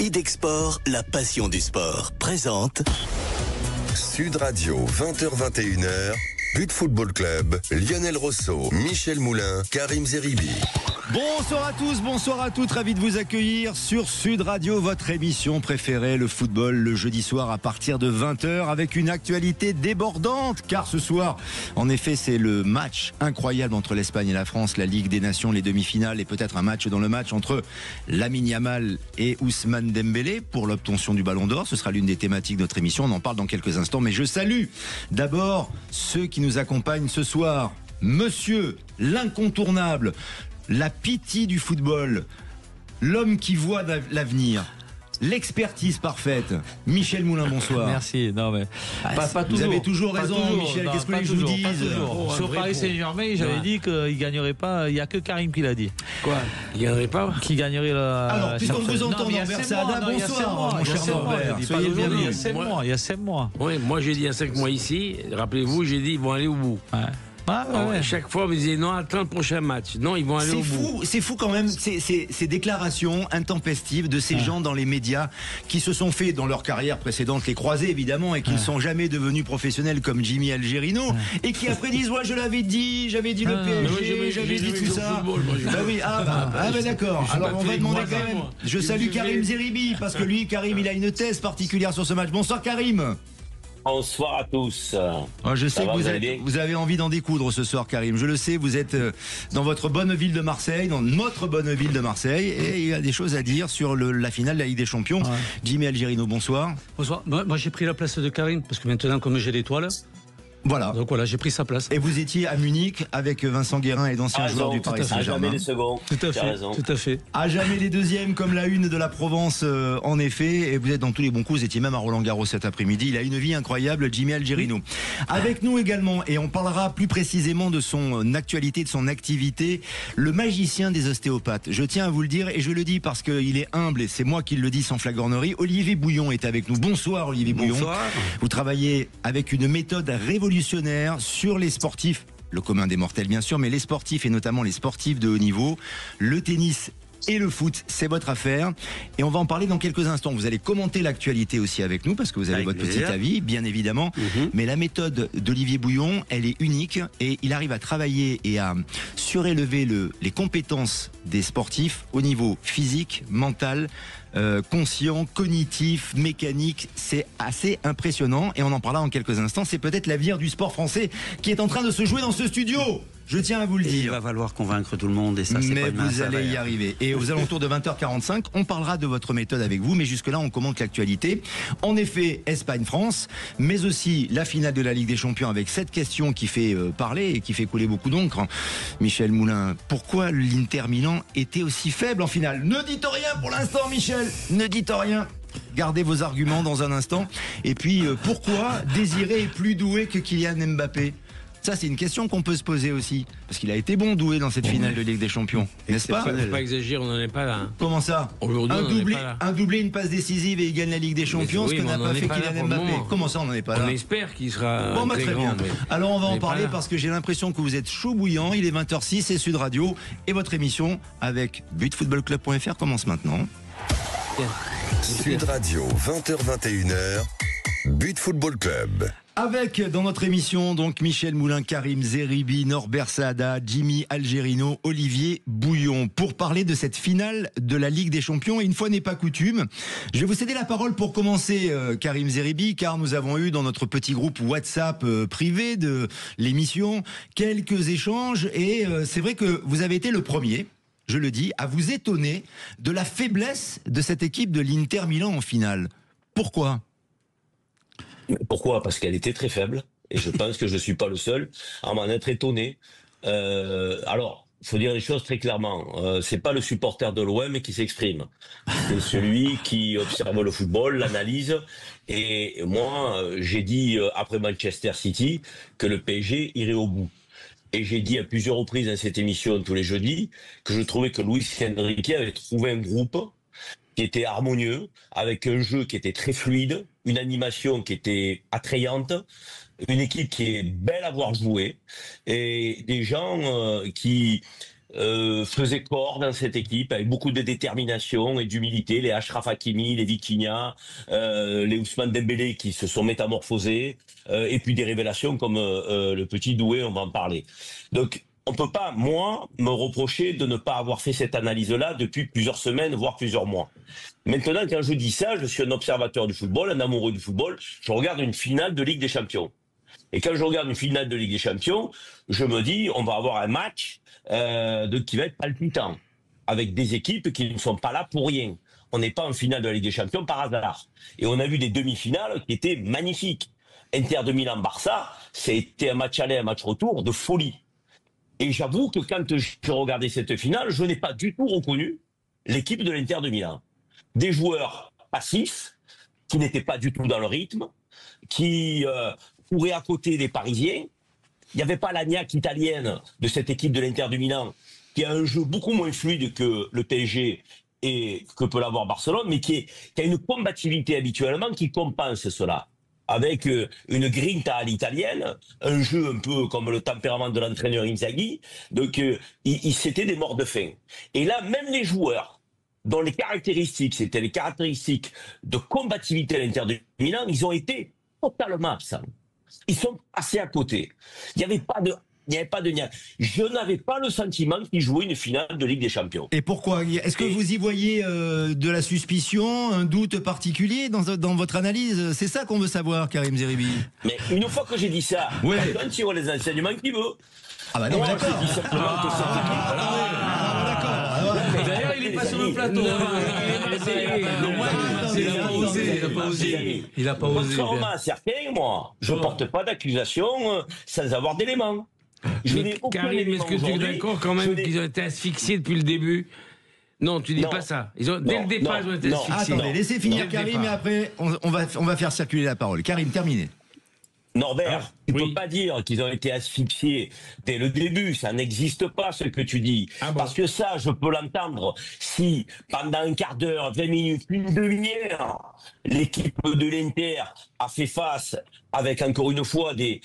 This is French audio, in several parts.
Idexport, la passion du sport, présente Sud Radio, 20h-21h, But Football Club, Lionel Rosso, Michel Moulin, Karim Zeribi. Bonsoir à tous, bonsoir à toutes, ravi de vous accueillir sur Sud Radio, votre émission préférée, le football, le jeudi soir à partir de 20h, avec une actualité débordante, car ce soir, en effet, c'est le match incroyable entre l'Espagne et la France, la Ligue des Nations, les demi-finales, et peut-être un match dans le match entre Lamine Yamal et Ousmane Dembélé pour l'obtention du Ballon d'Or. Ce sera l'une des thématiques de notre émission, on en parle dans quelques instants, mais je salue d'abord ceux qui nous accompagnent ce soir. Monsieur l'incontournable, la pitié du football, l'homme qui voit l'avenir, l'expertise parfaite, Michel Moulin, bonsoir. Merci. Non mais pas vous toujours. avez toujours raison, Michel. Qu'est-ce que je vous dis Sur Paris Saint-Germain, j'avais dit qu'il gagnerait pas. Il y a que Karim qui l'a dit. Quoi? Il gagnerait pas? Qui gagnerait la. Alors, puisqu'on vous entend, Norbert Sada, bonsoir, mon cher Norbert. Soyez le bienvenu. Il y a 7 mois. Oui, moi j'ai dit il y a 5 mois ici. Rappelez-vous, j'ai dit ils vont aller au bout. Ouais. Chaque fois, vous disiez non, attends le prochain match. Non, ils vont aller au bout. C'est fou quand même, ces déclarations intempestives de ces gens dans les médias qui se sont fait dans leur carrière précédente les croiser évidemment et qui ne sont jamais devenus professionnels comme Jimmy Algerino et qui après disent ouais, je l'avais dit, j'avais dit le PSG, j'avais dit tout ça. D'accord. Alors on va demander quand même. Je salue Karim Zeribi parce que lui, Karim, il a une thèse particulière sur ce match. Bonsoir Karim. Bonsoir à tous. Je sais que vous avez envie d'en découdre ce soir, Karim. Je le sais, vous êtes dans votre bonne ville de Marseille, dans notre bonne ville de Marseille, et il y a des choses à dire sur la finale de la Ligue des Champions. Ouais. Jimmy Algerino, bonsoir. Bonsoir. Moi, j'ai pris la place de Karim, parce que maintenant, comme j'ai l'étoile... Voilà. Donc voilà, j'ai pris sa place. Et vous étiez à Munich avec Vincent Guérin et d'anciens joueurs du Paris Saint-Germain. À jamais les seconds. Tout à fait. À jamais les deuxièmes, comme la une de la Provence, en effet. Et vous êtes dans tous les bons coups. Vous étiez même à Roland-Garros cet après-midi. Il a une vie incroyable, Jimmy Algerino. Avec nous également, et on parlera plus précisément de son actualité, de son activité, le magicien des ostéopathes. Je tiens à vous le dire, et je le dis parce qu'il est humble, et c'est moi qui le dis sans flagornerie. Olivier Bouillon est avec nous. Bonsoir, Olivier Bouillon. Bonsoir. Vous travaillez avec une méthode révolutionnaire sur les sportifs, le commun des mortels bien sûr, mais les sportifs et notamment les sportifs de haut niveau, le tennis et le foot, c'est votre affaire. Et on va en parler dans quelques instants. Vous allez commenter l'actualité aussi avec nous parce que vous avez votre petit avis, bien évidemment. Mais la méthode d'Olivier Bouillon, elle est unique et il arrive à travailler et à surélever les compétences des sportifs au niveau physique, mental, conscient, cognitif, mécanique. C'est assez impressionnant et on en parlera en quelques instants. C'est peut-être l'avenir du sport français qui est en train de se jouer dans ce studio. Je tiens à vous le dire. Il va falloir convaincre tout le monde et ça, c'est pas une mince affaire. Mais vous allez y arriver. Et aux alentours de 20h45, on parlera de votre méthode avec vous. Mais jusque-là, on commente l'actualité. En effet, Espagne-France, mais aussi la finale de la Ligue des Champions avec cette question qui fait parler et qui fait couler beaucoup d'encre. Michel Moulin, pourquoi l'Inter Milan était aussi faible en finale? Ne dites rien pour l'instant, Michel. Ne dites rien. Gardez vos arguments dans un instant. Et puis, pourquoi Désiré est plus doué que Kylian Mbappé? Ça, c'est une question qu'on peut se poser aussi. Parce qu'il a été bon doué dans cette finale de Ligue des Champions. N'est-ce pas? Faut pas exagérer, on n'en est pas là. Comment ça? Un doublé, une passe décisive et il gagne la Ligue des Champions, ce que n'a pas fait Kylian Mbappé. Comment ça, on n'en est pas là? On espère qu'il sera. Bon, très bien. Alors, on va en parler parce que j'ai l'impression que vous êtes chaud bouillant. Il est 20h06 et Sud Radio. Et votre émission avec butfootballclub.fr commence maintenant. Sud Radio, 20h-21h, But Football Club. Avec, dans notre émission, donc, Michel Moulin, Karim Zeribi, Norbert Sada, Jimmy Algerino, Olivier Bouillon, pour parler de cette finale de la Ligue des Champions. Et une fois n'est pas coutume, je vais vous céder la parole pour commencer, Karim Zeribi, car nous avons eu dans notre petit groupe WhatsApp privé de l'émission quelques échanges. Et c'est vrai que vous avez été le premier, je le dis, à vous étonner de la faiblesse de cette équipe de l'Inter Milan en finale. Pourquoi ? Pourquoi? Parce qu'elle était très faible, et je pense que je ne suis pas le seul à m'en être étonné. Alors, il faut dire les choses très clairement. C'est pas le supporter de l'OM qui s'exprime. C'est celui qui observe le football, l'analyse. Et moi, j'ai dit après Manchester City que le PSG irait au bout. Et j'ai dit à plusieurs reprises dans cette émission tous les jeudis que je trouvais que Luis Enrique avait trouvé un groupe qui était harmonieux, avec un jeu qui était très fluide, une animation qui était attrayante, une équipe qui est belle à voir jouer, et des gens qui faisait corps dans cette équipe avec beaucoup de détermination et d'humilité. Les Achraf Hakimi, les Vitinha, les Ousmane Dembélé qui se sont métamorphosés, et puis des révélations comme le petit Doué, on va en parler. Donc, on peut pas, moi, me reprocher de ne pas avoir fait cette analyse-là depuis plusieurs semaines, voire plusieurs mois. Maintenant, quand je dis ça, je suis un observateur du football, un amoureux du football. Je regarde une finale de Ligue des Champions. Et quand je regarde une finale de Ligue des Champions, je me dis, on va avoir un match qui va être palpitant, avec des équipes qui ne sont pas là pour rien. On n'est pas en finale de la Ligue des Champions par hasard. Et on a vu des demi-finales qui étaient magnifiques. Inter de Milan-Barça, c'était un match aller, un match retour de folie. Et j'avoue que quand j'ai regardé cette finale, je n'ai pas du tout reconnu l'équipe de l'Inter de Milan. Des joueurs passifs, qui n'étaient pas du tout dans le rythme, qui couraient à côté des Parisiens. Il n'y avait pas la niaque italienne de cette équipe de l'Inter de Milan, qui a un jeu beaucoup moins fluide que le PSG et que peut l'avoir Barcelone, mais qui a une combativité habituellement qui compense cela. Avec une grinta à l'italienne, un jeu un peu comme le tempérament de l'entraîneur Inzaghi. Donc, c'était des morts de faim. Et là, même les joueurs, dont les caractéristiques, c'était les caractéristiques de combativité à l'Inter de Milan, ils ont été totalement absents. Ils sont passés à côté. Il n'y avait pas de niaque. Je n'avais pas le sentiment qu'ils jouaient une finale de Ligue des Champions. Et pourquoi? Est-ce que vous y voyez de la suspicion, un doute particulier dans votre analyse? C'est ça qu'on veut savoir, Karim Zeribi. Mais une fois que j'ai dit ça, chacun tire les enseignements qu'il veut. Ah bah non, moi, d'accord. je dis simplement que d'accord. D'ailleurs, il est pas sur le plateau. Il a pas osé. Contrairement à certains, moi, je porte pas d'accusation sans avoir d'éléments. Je n'ai aucun Karim, élément est-ce que tu es aujourd'hui. d'accord quand même qu'ils ont été asphyxiés depuis le début? Non, tu dis Non. pas ça. Dès le départ, ils ont été asphyxiés. Attendez, laissez finir Dès le Karim départ. et après on va faire circuler la parole. Karim, terminé. Norbert, tu peux pas dire qu'ils ont été asphyxiés dès le début, ça n'existe pas ce que tu dis. Parce que ça, je peux l'entendre si pendant un quart d'heure, 20 minutes, une demi-heure, l'équipe de l'Inter a fait face avec encore une fois des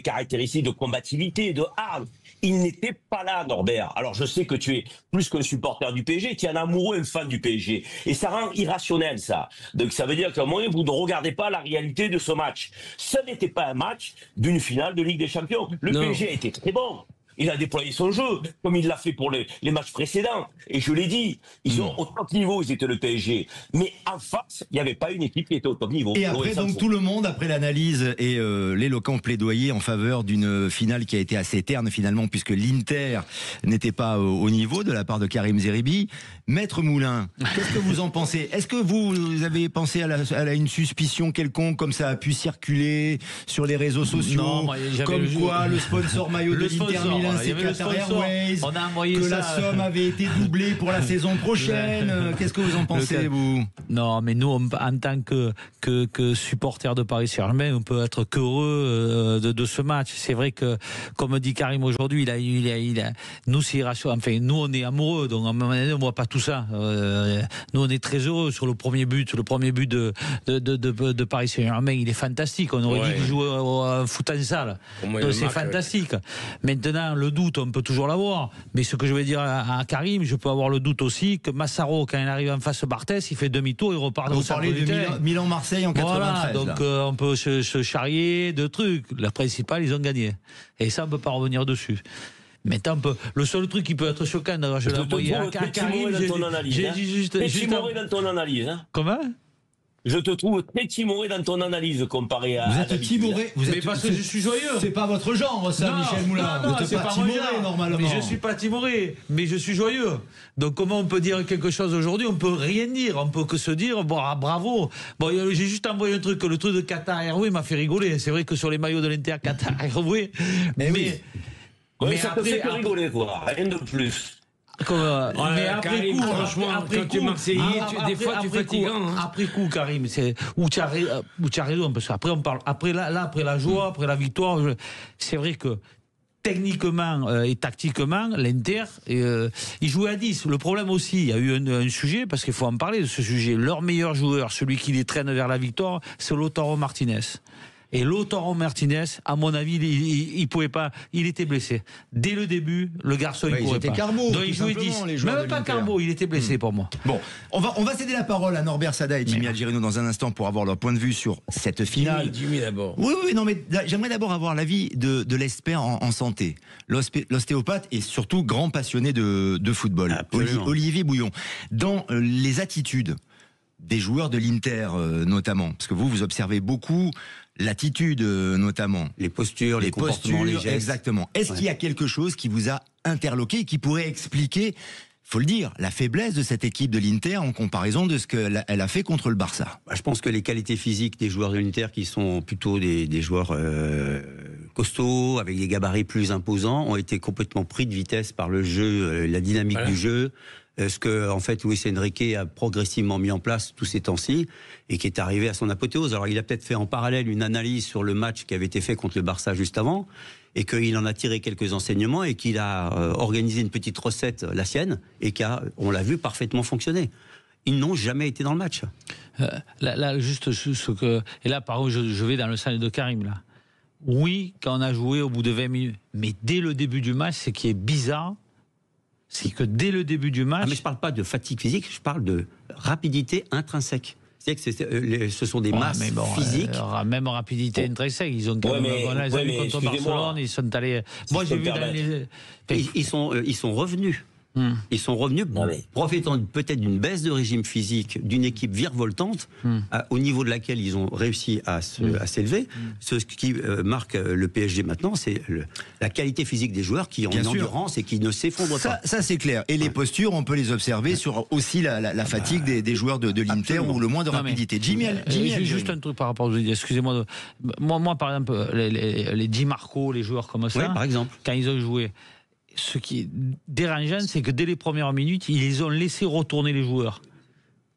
caractéristiques de combativité, de hard. Il n'était pas là, Norbert. Alors je sais que tu es plus qu'un supporter du PSG, tu es un amoureux, un fan du PSG. Et ça rend irrationnel, ça. Donc ça veut dire qu'à un moment, vous ne regardez pas la réalité de ce match. Ce n'était pas un match d'une finale de Ligue des Champions. Le PSG a été très bon. Il a déployé son jeu, comme il l'a fait pour les matchs précédents. Et je l'ai dit, ils ont au top niveau, ils étaient le PSG. Mais en face, il n'y avait pas une équipe qui était au top niveau. Et après, donc, tout le monde, après l'analyse et l'éloquent plaidoyer en faveur d'une finale qui a été assez terne finalement, puisque l'Inter n'était pas au niveau de la part de Karim Zeribi. Maître Moulin, qu'est-ce que vous en pensez? Est-ce que vous avez pensé à une suspicion quelconque, comme ça a pu circuler sur les réseaux sociaux? Non, moi, comme quoi le sponsor maillot de l'Inter Milan, c'est Qatar Airways, on a envoyé que ça. la somme avait été doublée pour la saison prochaine. Qu'est-ce que vous en pensez, vous? Non, mais nous, en tant que supporters de Paris Saint-Germain, on peut être qu'heureux de ce match. C'est vrai que, comme dit Karim aujourd'hui, nous, c'est irrationnel. Enfin, nous, on est amoureux, donc à un moment donné, on voit pas tout ça. Nous, on est très heureux sur le premier but. Le premier but de Paris Saint-Germain, il est fantastique. On aurait dit qu'il jouait au foot en salle. Donc, c'est fantastique. Maintenant, le doute, on peut toujours l'avoir. Mais ce que je vais dire à Karim, je peux avoir le doute aussi que Massaro, quand il arrive en face Barthès, il fait demi-tour, il repart dans Vous le parlez de Milan-Marseille en 93. Voilà, donc on peut se charrier de trucs. La principale, ils ont gagné. Et ça, on ne peut pas revenir dessus. Mais le seul truc qui peut être choquant, je l'ai envoyé à Karim, j'ai dit juste... Très timoré dans ton analyse. Hein. Comment ? Je te trouve très timoré dans ton analyse comparé à... Vous êtes timoré. Mais parce que je suis joyeux. C'est pas votre genre, ça, Michel Moulin. Non, vous c'est n'êtes pas mon timoré, genre. normalement. Mais je suis pas timoré, mais je suis joyeux. Donc comment on peut dire quelque chose aujourd'hui? On peut rien dire. On peut que se dire bravo. Bon, j'ai juste envoyé un truc. Le truc de Qatar Airways m'a fait rigoler. C'est vrai que sur les maillots de l'Inter, Qatar Airways. Mais ça te fait que rigoler, quoi. Rien de plus. Mais après Karim, coup, franchement, quand tu es Marseillais, des fois tu es fatigant. Après coup, Karim, c'est où tu as raison, parce qu'après on parle, après la joie, après la victoire, c'est vrai que techniquement et tactiquement, l'Inter, il jouait à 10. Le problème aussi, il y a eu un sujet, parce qu'il faut en parler de ce sujet. Leur meilleur joueur, celui qui les traîne vers la victoire, c'est Lautaro Martinez. Et Lautaro Martinez, à mon avis, il pouvait pas. Il était blessé. Dès le début, le garçon, il courait pas. Carbo, donc il jouait 10. Même pas Carbo, il était blessé pour moi. Bon, on va céder la parole à Norbert Sada et Jimmy Algerino dans un instant pour avoir leur point de vue sur cette finale. Jimmy d'abord. Oui, non, mais j'aimerais d'abord avoir l'avis de l'expert en santé, l'ostéopathe et surtout grand passionné de football, Olivier Bouillon. Dans les attitudes des joueurs de l'Inter notamment, parce que vous observez beaucoup l'attitude notamment. Les postures, les comportements, les gestes. Exactement. Est-ce qu'il y a quelque chose qui vous a interloqué et qui pourrait expliquer, faut le dire, la faiblesse de cette équipe de l'Inter en comparaison de ce qu'elle a fait contre le Barça? Je pense que les qualités physiques des joueurs de l'Inter, qui sont plutôt des joueurs costauds, avec des gabarits plus imposants, ont été complètement pris de vitesse par le jeu, la dynamique du jeu. Ce que, en fait, Luis Enrique a progressivement mis en place tous ces temps-ci et qui est arrivé à son apothéose. Alors, il a peut-être fait en parallèle une analyse sur le match qui avait été fait contre le Barça juste avant et qu'il en a tiré quelques enseignements et qu'il a organisé une petite recette, la sienne, et qui a, on l'a vu, parfaitement fonctionné. Ils n'ont jamais été dans le match. Là, juste ce que... Et là, par contre, je vais dans le sens de Karim, là. Oui, quand on a joué au bout de 20 minutes. Mais dès le début du match, ce qui est bizarre, c'est que dès le début du match... mais je ne parle pas de fatigue physique, je parle de rapidité intrinsèque. C'est-à-dire que ce sont des masses physiques. Même rapidité intrinsèque. Ils ont vu contre Barcelone, ils sont allés... Moi, j'ai vu dans les... Ils sont revenus. Ils sont revenus profitant peut-être d'une baisse de régime physique d'une équipe virevoltante au niveau de laquelle ils ont réussi à s'élever. Ce qui marque le PSG maintenant, c'est la qualité physique des joueurs qui ont une endurance et qui ne s'effondrent pas. Ça c'est clair. Et les postures, on peut les observer sur aussi la fatigue des joueurs de l'Inter ou le moins de rapidité. Jimmy, juste un truc par rapport aux idées. Excusez-moi. Moi, par exemple, les Di Marco, les joueurs comme ça, par exemple, quand ils ont joué... Ce qui est dérangeant, c'est que dès les premières minutes, ils ont laissé retourner les joueurs.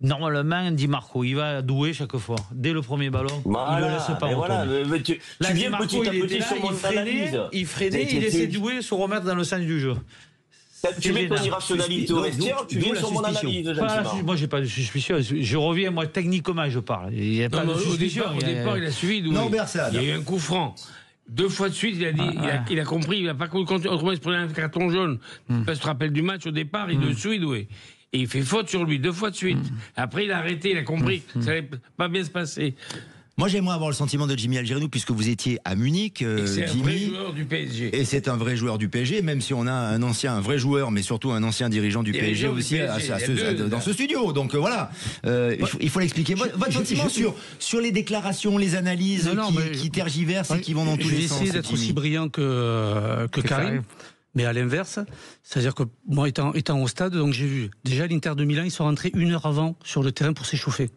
Normalement, Di Marco, il va douer chaque fois. Dès le premier ballon, il ne le laisse pas retourner. Tu viens petit à petit sur mon analyse. Il freinait, il laissait douer, se remettre dans le sens du jeu. Tu mets ton irrationalité au vestiaire, tu viens sur mon analyse. Moi, j'ai pas de suspicion. Je reviens, moi, techniquement, je parle. Il n'y a pas de suspicion. Au départ, il a suivi douer. Il y a eu un coup franc. 2 fois de suite, il a dit, il a compris, il n'a pas compris, autrement il se prenait un carton jaune. Parce que tu te rappelles du match au départ, il le suit doué. Et il fait faute sur lui 2 fois de suite. Après, il a arrêté, il a compris que ça n'allait pas bien se passer. Moi, j'aimerais avoir le sentiment de Jimmy Algerino, puisque vous étiez à Munich, c'est Jimmy. Un vrai joueur du PSG. Et c'est un vrai joueur du PSG, même si on a un vrai joueur, mais surtout un ancien dirigeant du PSG aussi dans ce studio. Donc voilà, il faut l'expliquer. Votre sentiment sur les déclarations, les analyses qui tergiversent et qui vont dans tous les sens. J'ai essayé d'être aussi brillant que Karim. Mais à l'inverse, c'est-à-dire que moi, étant au stade, donc j'ai vu déjà l'Inter de Milan, ils sont rentrés 1 heure avant sur le terrain pour s'échauffer.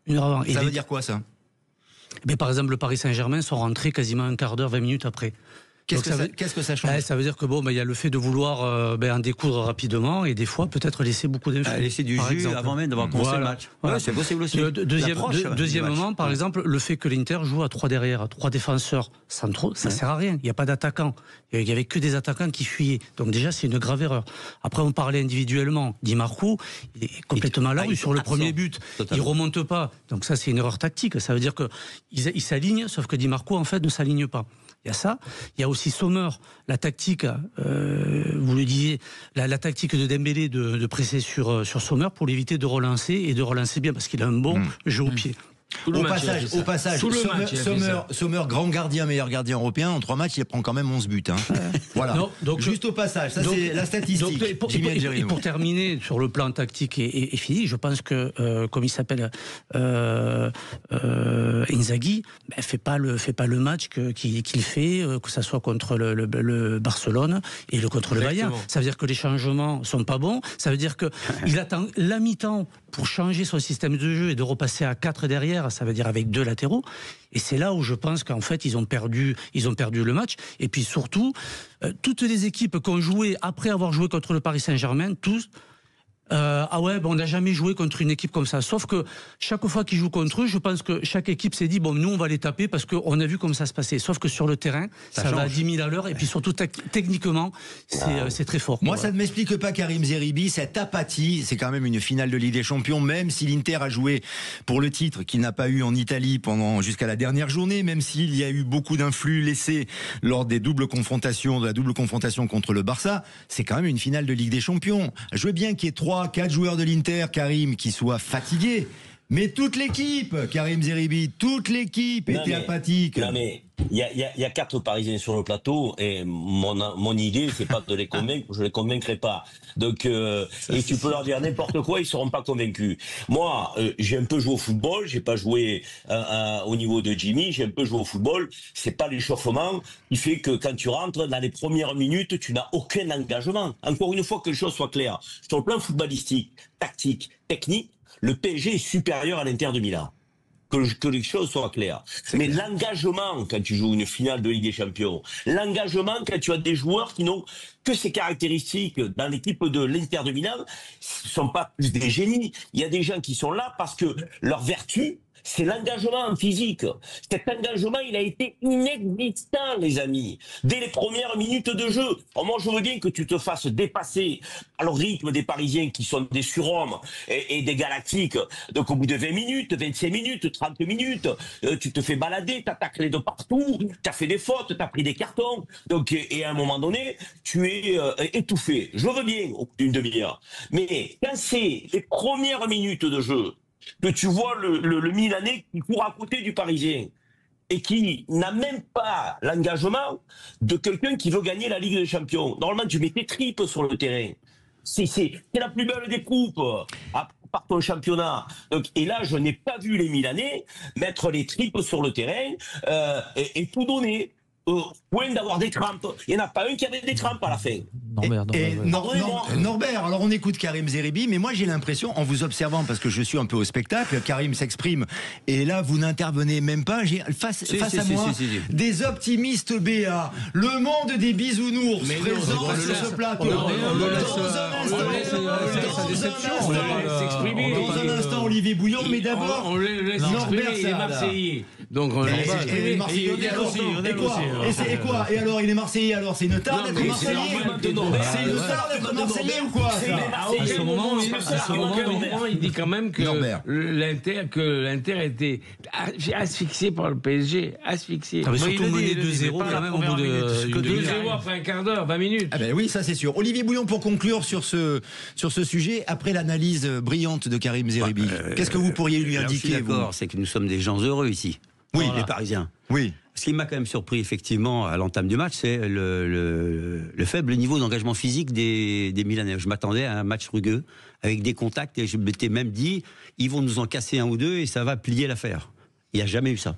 1 heure avant. Ça veut dire quoi, ça? Mais par exemple, le Paris Saint-Germain sont rentrés quasiment un quart d'heure, 20 minutes après. Qu'est-ce que ça change? Ça veut dire que il y a le fait de vouloir en découdre rapidement et des fois peut-être laisser beaucoup d'infos. Laisser du jus avant même d'avoir commencé le match. Voilà. C'est possible aussi. Deuxièmement, par exemple, le fait que l'Inter joue à 3 derrière, à 3 défenseurs centraux, ça sert à rien. Il n'y a pas d'attaquants. Il n'y avait que des attaquants qui fuyaient. Donc déjà, c'est une grave erreur. Après, on parlait individuellement. Di Marco, il est complètement là sur le premier but. Totalement. Il remonte pas. Donc ça, c'est une erreur tactique. Ça veut dire qu'il s'aligne, sauf que Di Marco, en fait, ne s'aligne pas. Il y a ça. Il y a aussi Sommer, la tactique, vous le disiez, la tactique de Dembélé de presser sur Sommer pour l'éviter de relancer et de relancer bien parce qu'il a un bon jeu au pied. Au passage, Sommer, grand gardien, meilleur gardien européen, en 3 matchs, il prend quand même 11 buts. Hein. Voilà. Donc, juste au passage, ça c'est la statistique. Et pour terminer, sur le plan tactique et physique, je pense que, comme il s'appelle, Inzaghi, fait pas le match qu'il fait, que ça soit contre le Barcelone et contre le Bayern. Ça veut dire que les changements sont pas bons. Ça veut dire qu'il attend la mi-temps pour changer son système de jeu et de repasser à 4 derrière. Ça veut dire avec 2 latéraux. Et c'est là où je pense qu'en fait, ils ont perdu le match. Et puis surtout, toutes les équipes qui ont joué après avoir joué contre le Paris Saint-Germain, tous Ah ouais, on n'a jamais joué contre une équipe comme ça. Sauf que chaque fois qu'ils jouent contre eux, je pense que chaque équipe s'est dit, bon, nous, on va les taper parce qu'on a vu comme ça se passait. Sauf que sur le terrain, ça va à 10 000 à l'heure. Et puis surtout, techniquement, c'est très fort. Moi, ça ne m'explique pas, Karim Zeribi, cette apathie. C'est quand même une finale de Ligue des Champions, même si l'Inter a joué pour le titre qu'il n'a pas eu en Italie jusqu'à la dernière journée, même s'il y a eu beaucoup d'influx laissés lors de la double confrontation contre le Barça. C'est quand même une finale de Ligue des Champions. Je veux bien qu'il y ait 3-4 joueurs de l'Inter, Karim, qui soient fatigués. Mais toute l'équipe, Karim Zeribi, toute l'équipe était apathique. Non mais il y a 4 Parisiens sur le plateau et mon idée c'est pas de les convaincre, je les convaincrai pas. Donc et tu peux leur dire n'importe quoi, ils seront pas convaincus. Moi, j'ai un peu joué au football, j'ai pas joué au niveau de Jimmy, j'ai un peu joué au football. C'est pas l'échauffement qui fait que quand tu rentres dans les premières minutes, tu n'as aucun engagement. Encore une fois que les choses soient claires, sur le plan footballistique, tactique, technique, le PSG est supérieur à l'Inter de Milan. Que les choses soient claires. Mais l'engagement quand tu joues une finale de Ligue des Champions, l'engagement quand tu as des joueurs qui n'ont que ces caractéristiques dans l'équipe de l'Inter de Milan, ce ne sont pas plus des génies. Il y a des gens qui sont là parce que leur vertu, c'est l'engagement en physique. Cet engagement, il a été inexistant, les amis, dès les premières minutes de jeu. Alors moi, je veux bien que tu te fasses dépasser à le rythme des Parisiens qui sont des surhommes et des galactiques. Donc au bout de 20 minutes, 25 minutes, 30 minutes, tu te fais balader, t'attaques les deux partout, t'as fait des fautes, t'as pris des cartons. Donc, et à un moment donné, tu es étouffé. Je veux bien au bout d'une demi-heure. Mais quand c'est les premières minutes de jeu, que tu vois le Milanais qui court à côté du Parisien et qui n'a même pas l'engagement de quelqu'un qui veut gagner la Ligue des Champions. Normalement, tu mets tes tripes sur le terrain. C'est la plus belle des coupes par ton championnat. Donc, et là, je n'ai pas vu les Milanais mettre les tripes sur le terrain et tout donner. Point d'avoir des crampes. Il n'y en a pas un qui avait des crampes à la fin. Norbert, alors on écoute Karim Zeribi, mais moi j'ai l'impression, en vous observant, parce que je suis un peu au spectacle, Karim s'exprime, et là vous n'intervenez même pas, j'ai face à moi des optimistes BA, le monde des bisounours présents sur ce plateau. Dans un instant, Olivier Bouillon, mais d'abord, on le laisse Norbert, il est Marseillais. Donc on est Marseillais aussi. Et quoi? Et alors il est Marseillais, alors c'est une tare d'être Marseillais? C'est une tare d'être Marseillais ou quoi? À aucun moment il dit quand même que l'Inter était asphyxié par le PSG, asphyxié. Surtout mené 2-0 quand même au bout de 2-0 après un quart d'heure, 20 minutes. Ah ben oui, ça c'est sûr. Olivier Bouillon, pour conclure sur ce sujet, après l'analyse brillante de Karim Zeribi, qu'est-ce que vous pourriez lui indiquer? D'accord, c'est que nous sommes des gens heureux ici. Oui, les Parisiens. Oui. Ce qui m'a quand même surpris, effectivement, à l'entame du match, c'est le faible niveau d'engagement physique des Milanais. Je m'attendais à un match rugueux, avec des contacts, et je m'étais même dit, ils vont nous en casser un ou deux, et ça va plier l'affaire. Il n'y a jamais eu ça.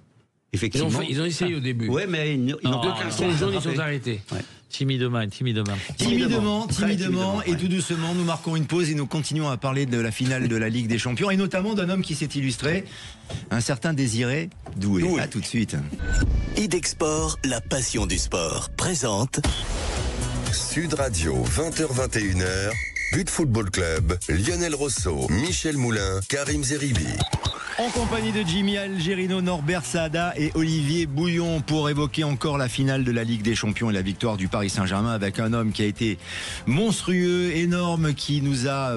Effectivement. Ils ont essayé au début. Ouais, mais ils n'ont deux cartons jaunes, ils sont arrêtés. Ouais. Timidement, et tout doucement, nous marquons une pause et nous continuons à parler de la finale de la Ligue des Champions et notamment d'un homme qui s'est illustré, un certain Désiré Doué. À tout de suite. Idexport, la passion du sport, présente Sud Radio, 20h-21h, But Football Club, Lionel Rosso, Michel Moulin, Karim Zeribi. En compagnie de Jimmy Algerino, Norbert Saada et Olivier Bouillon pour évoquer encore la finale de la Ligue des Champions et la victoire du Paris Saint-Germain avec un homme qui a été monstrueux, énorme, qui nous a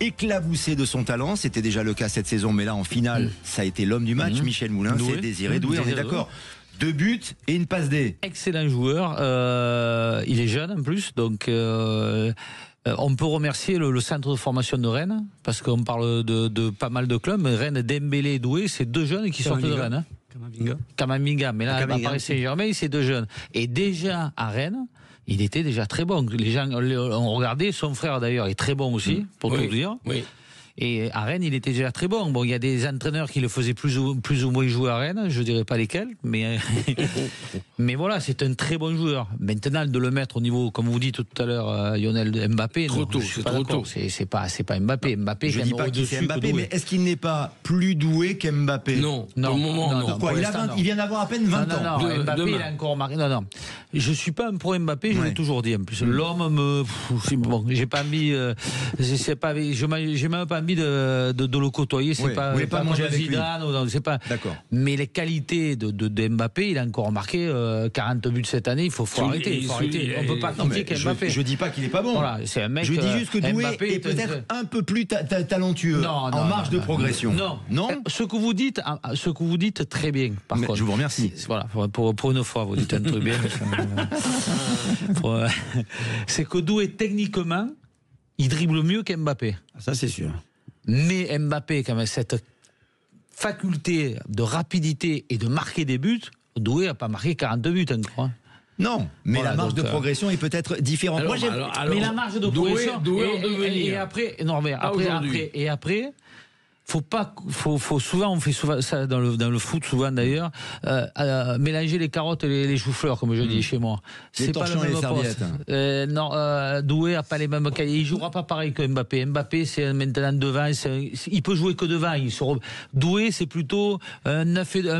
éclaboussé de son talent. C'était déjà le cas cette saison, mais là en finale, ça a été l'homme du match. Michel Moulin, c'est Désiré Doué, on est d'accord. 2 buts et une passe D. Excellent joueur. Il est jeune en plus, donc... on peut remercier le centre de formation de Rennes, parce qu'on parle de pas mal de clubs, mais Rennes, Dembélé et Doué, c'est 2 jeunes qui sortent de Rennes. Kamavinga, mais là, à Paris Saint-Germain, c'est 2 jeunes. Et déjà, à Rennes, il était déjà très bon. Les gens ont regardé, son frère d'ailleurs est très bon aussi, pour tout dire. Oui. Et à Rennes, il était déjà très bon. Bon, il y a des entraîneurs qui le faisaient plus ou moins jouer à Rennes, je dirais pas lesquels, mais voilà, c'est un très bon joueur. Maintenant, de le mettre au niveau, comme vous dites tout à l'heure, Lionel, Mbappé, trop tôt, c'est trop tôt. C'est pas Mbappé. Mbappé, je dis pas que c'est Mbappé, mais est-ce qu'il n'est pas plus doué qu'Mbappé? Non, pour le moment, non. Pourquoi il vient d'avoir à peine 20 ans. Non, Mbappé, il a encore marqué. Non. Je suis pas un pro Mbappé, je l'ai toujours dit. En plus, l'homme bon, j'ai pas envie. J'ai même pas envie de le côtoyer. C'est pas. Vous voulez pas manger avec Zidane, lui. C'est pas. D'accord. Mais les qualités de Mbappé, il a encore marqué 40 buts cette année. Il faut arrêter. On peut pas critiquer Mbappé. Je dis pas qu'il est pas bon. Voilà, c'est un mec. Je dis juste que Doué est peut-être un peu plus talentueux en marge de progression. Non. Ce que vous dites très bien. Par contre, je vous remercie. Voilà, pour une fois, vous dites un truc bien. C'est que Doué, techniquement, il dribble mieux qu'Mbappé. Ça, c'est sûr. Mais Mbappé, quand même, cette faculté de rapidité et de marquer des buts, Doué n'a pas marqué 42 buts encore. Non, mais voilà, la marge de progression est peut-être différente. Mais la marge de progression. Doué et après, souvent, on fait souvent ça dans le foot, souvent d'ailleurs, mélanger les carottes et les choux-fleurs, comme je dis chez moi. C'est pas le même poste. Doué a pas les mêmes qualités. Il jouera pas pareil que Mbappé. Mbappé, c'est maintenant devant. Il peut jouer que devant. Doué, c'est plutôt un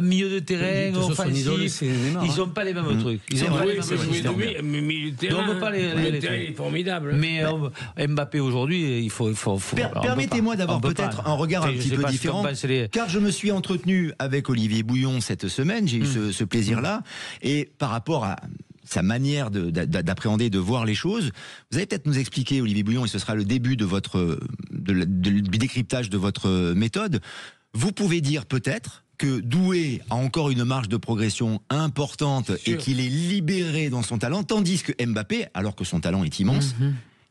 milieu de terrain offensif. Ils ont pas les mêmes trucs. Ils ont pas les mêmes trucs. On peut pas les terrain est formidable. Mais Mbappé aujourd'hui, il faut. Permettez-moi d'avoir peut-être un regard un petit peu différent, car je me suis entretenu avec Olivier Bouillon cette semaine, j'ai eu ce plaisir-là, et par rapport à sa manière d'appréhender, de voir les choses, vous allez peut-être nous expliquer, Olivier Bouillon, et ce sera le début du décryptage de votre méthode, vous pouvez dire peut-être que Doué a encore une marge de progression importante et qu'il est libéré dans son talent, tandis que Mbappé, alors que son talent est immense,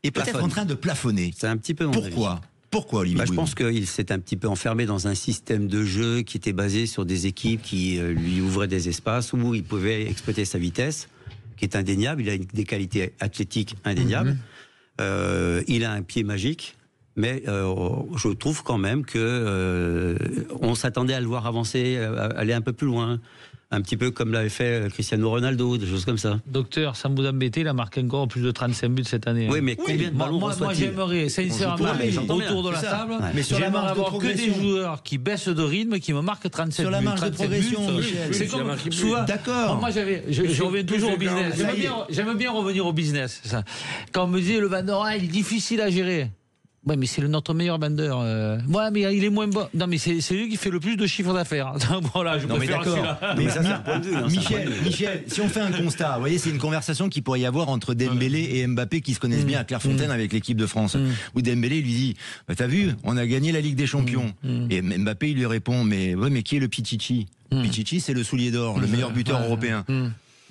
est peut-être en train de plafonner. C'est un petit peu mon Pourquoi avis. Pourquoi, Olivier Je pense qu'il s'est un petit peu enfermé dans un système de jeu qui était basé sur des équipes qui lui ouvraient des espaces où il pouvait exploiter sa vitesse, qui est indéniable. Il a des qualités athlétiques indéniables. Il a un pied magique. Mais je trouve quand même que on s'attendait à le voir avancer, aller un peu plus loin. Un petit peu comme l'avait fait Cristiano Ronaldo, des choses comme ça. Docteur, sans vous embêter, il a marqué encore plus de 35 buts cette année. Oui, mais combien de ballons moi j'aimerais, sincèrement, autour de la table, j'aimerais avoir que des joueurs qui baissent de rythme, qui me marquent 37 buts. Sur la marge de progression, Michel. C'est comme souvent. D'accord. Moi, je reviens toujours au business. J'aime bien revenir au business. Ça. Quand on me dit le vendeur, il est difficile à gérer. Ouais, mais c'est notre meilleur vendeur. Ouais, mais il est moins bon. Non, mais c'est lui qui fait le plus de chiffre d'affaires. Voilà, je préfère celui-là. Mais ça, c'est un point de vue. Michel, si on fait un constat, vous voyez, c'est une conversation qu'il pourrait y avoir entre Dembélé et Mbappé qui se connaissent bien à Clairefontaine avec l'équipe de France. Où Dembélé lui dit, t'as vu, on a gagné la Ligue des Champions. Et Mbappé, il lui répond, mais qui est le Pichichi? Pichichi, c'est le soulier d'or, le meilleur buteur européen.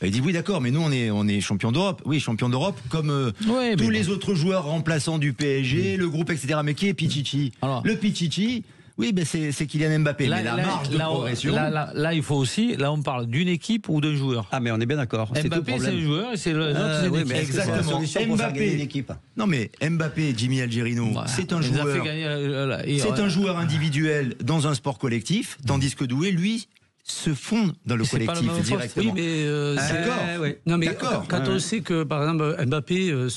Il dit oui d'accord, mais nous on est champion d'Europe. Oui, champion d'Europe comme tous les autres joueurs remplaçants du PSG, le groupe, etc. Mais qui est Pichichi? Le Pichichi, oui, ben c'est Kylian Mbappé. Mais la marge de progression. Là, il faut aussi. Là, on parle d'une équipe ou d'un joueur. Ah, mais on est bien d'accord. Mbappé, c'est le joueur et c'est le. Exactement. Mbappé. Non, mais Mbappé, Jimmy Algerino, c'est un joueur. C'est un joueur individuel dans un sport collectif, tandis que Doué, lui, se fond dans le collectif directement. Oui, mais non, mais quand on sait que par exemple Mbappé,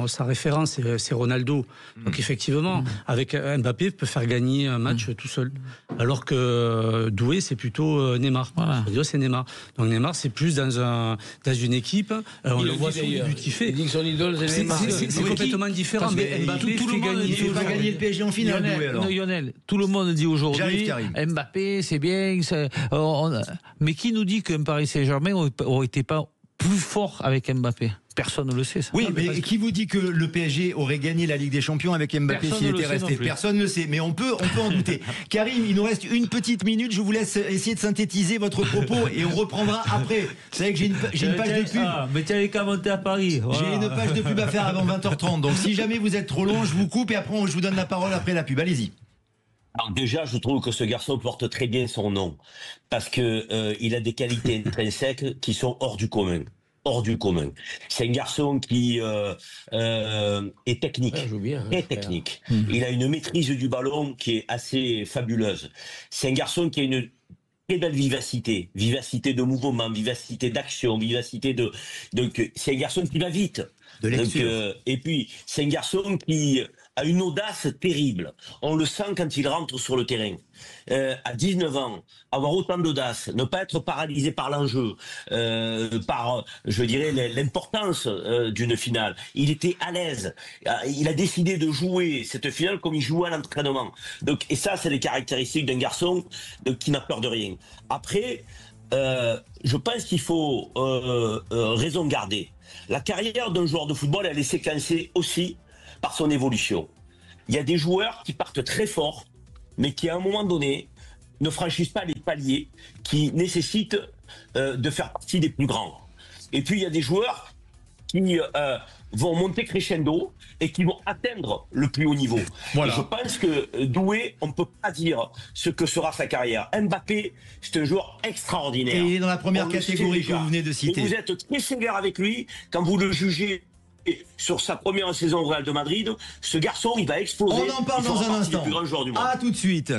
sa référence c'est Ronaldo, donc effectivement avec Mbappé peut faire gagner un match tout seul, alors que Doué c'est plutôt Neymar. Voilà. C'est Neymar. Donc Neymar c'est plus dans une équipe. On le voit sur les buts qu'il fait. Il dit que son idole c'est Neymar. C'est complètement différent. Mais Mbappé tout le monde dit qu'il va gagner le PSG en finale. Lionel, tout le monde dit aujourd'hui Mbappé c'est bien. Mais qui nous dit qu'un Paris Saint-Germain aurait été pas plus fort avec Mbappé? Personne ne le sait. Ça. Oui, mais qui vous dit que le PSG aurait gagné la Ligue des Champions avec Mbappé s'il était resté? Personne ne le sait, mais on peut en douter. Karim, il nous reste une petite minute. Je vous laisse essayer de synthétiser votre propos et on reprendra après. Vous savez que j'ai une page de pub. Mais tu n'avais qu'à monter à Paris. Voilà. J'ai une page de pub à faire avant 20h30. Donc si jamais vous êtes trop long, je vous coupe et après je vous donne la parole après la pub. Allez-y. Alors déjà, je trouve que ce garçon porte très bien son nom parce que il a des qualités intrinsèques qui sont hors du commun. hors du commun. C'est un garçon qui est technique, très technique. Il a une maîtrise du ballon qui est assez fabuleuse. C'est un garçon qui a une très belle vivacité de mouvement, vivacité d'action, vivacité de... Donc, c'est un garçon qui va vite. Donc, et puis, c'est un garçon qui a une audace terrible. On le sent quand il rentre sur le terrain. À 19 ans, avoir autant d'audace, ne pas être paralysé par l'enjeu, par, je dirais, l'importance d'une finale. Il était à l'aise. Il a décidé de jouer cette finale comme il jouait à l'entraînement. Donc, et ça, c'est les caractéristiques d'un garçon qui n'a peur de rien. Après, je pense qu'il faut raison garder. La carrière d'un joueur de football, elle est séquencée aussi par son évolution. Il y a des joueurs qui partent très fort, mais qui à un moment donné ne franchissent pas les paliers qui nécessitent de faire partie des plus grands. Et puis il y a des joueurs qui vont monter crescendo et qui vont atteindre le plus haut niveau. Voilà. Et je pense que Doué, on ne peut pas dire ce que sera sa carrière. Mbappé, c'est un joueur extraordinaire. Et il est dans la première catégorie que vous venez de citer. Et vous êtes très sévère avec lui quand vous le jugez sur sa première saison au Real de Madrid. Ce garçon, il va exploser. On en parle dans un instant. Plus grand joueur du monde. À tout de suite.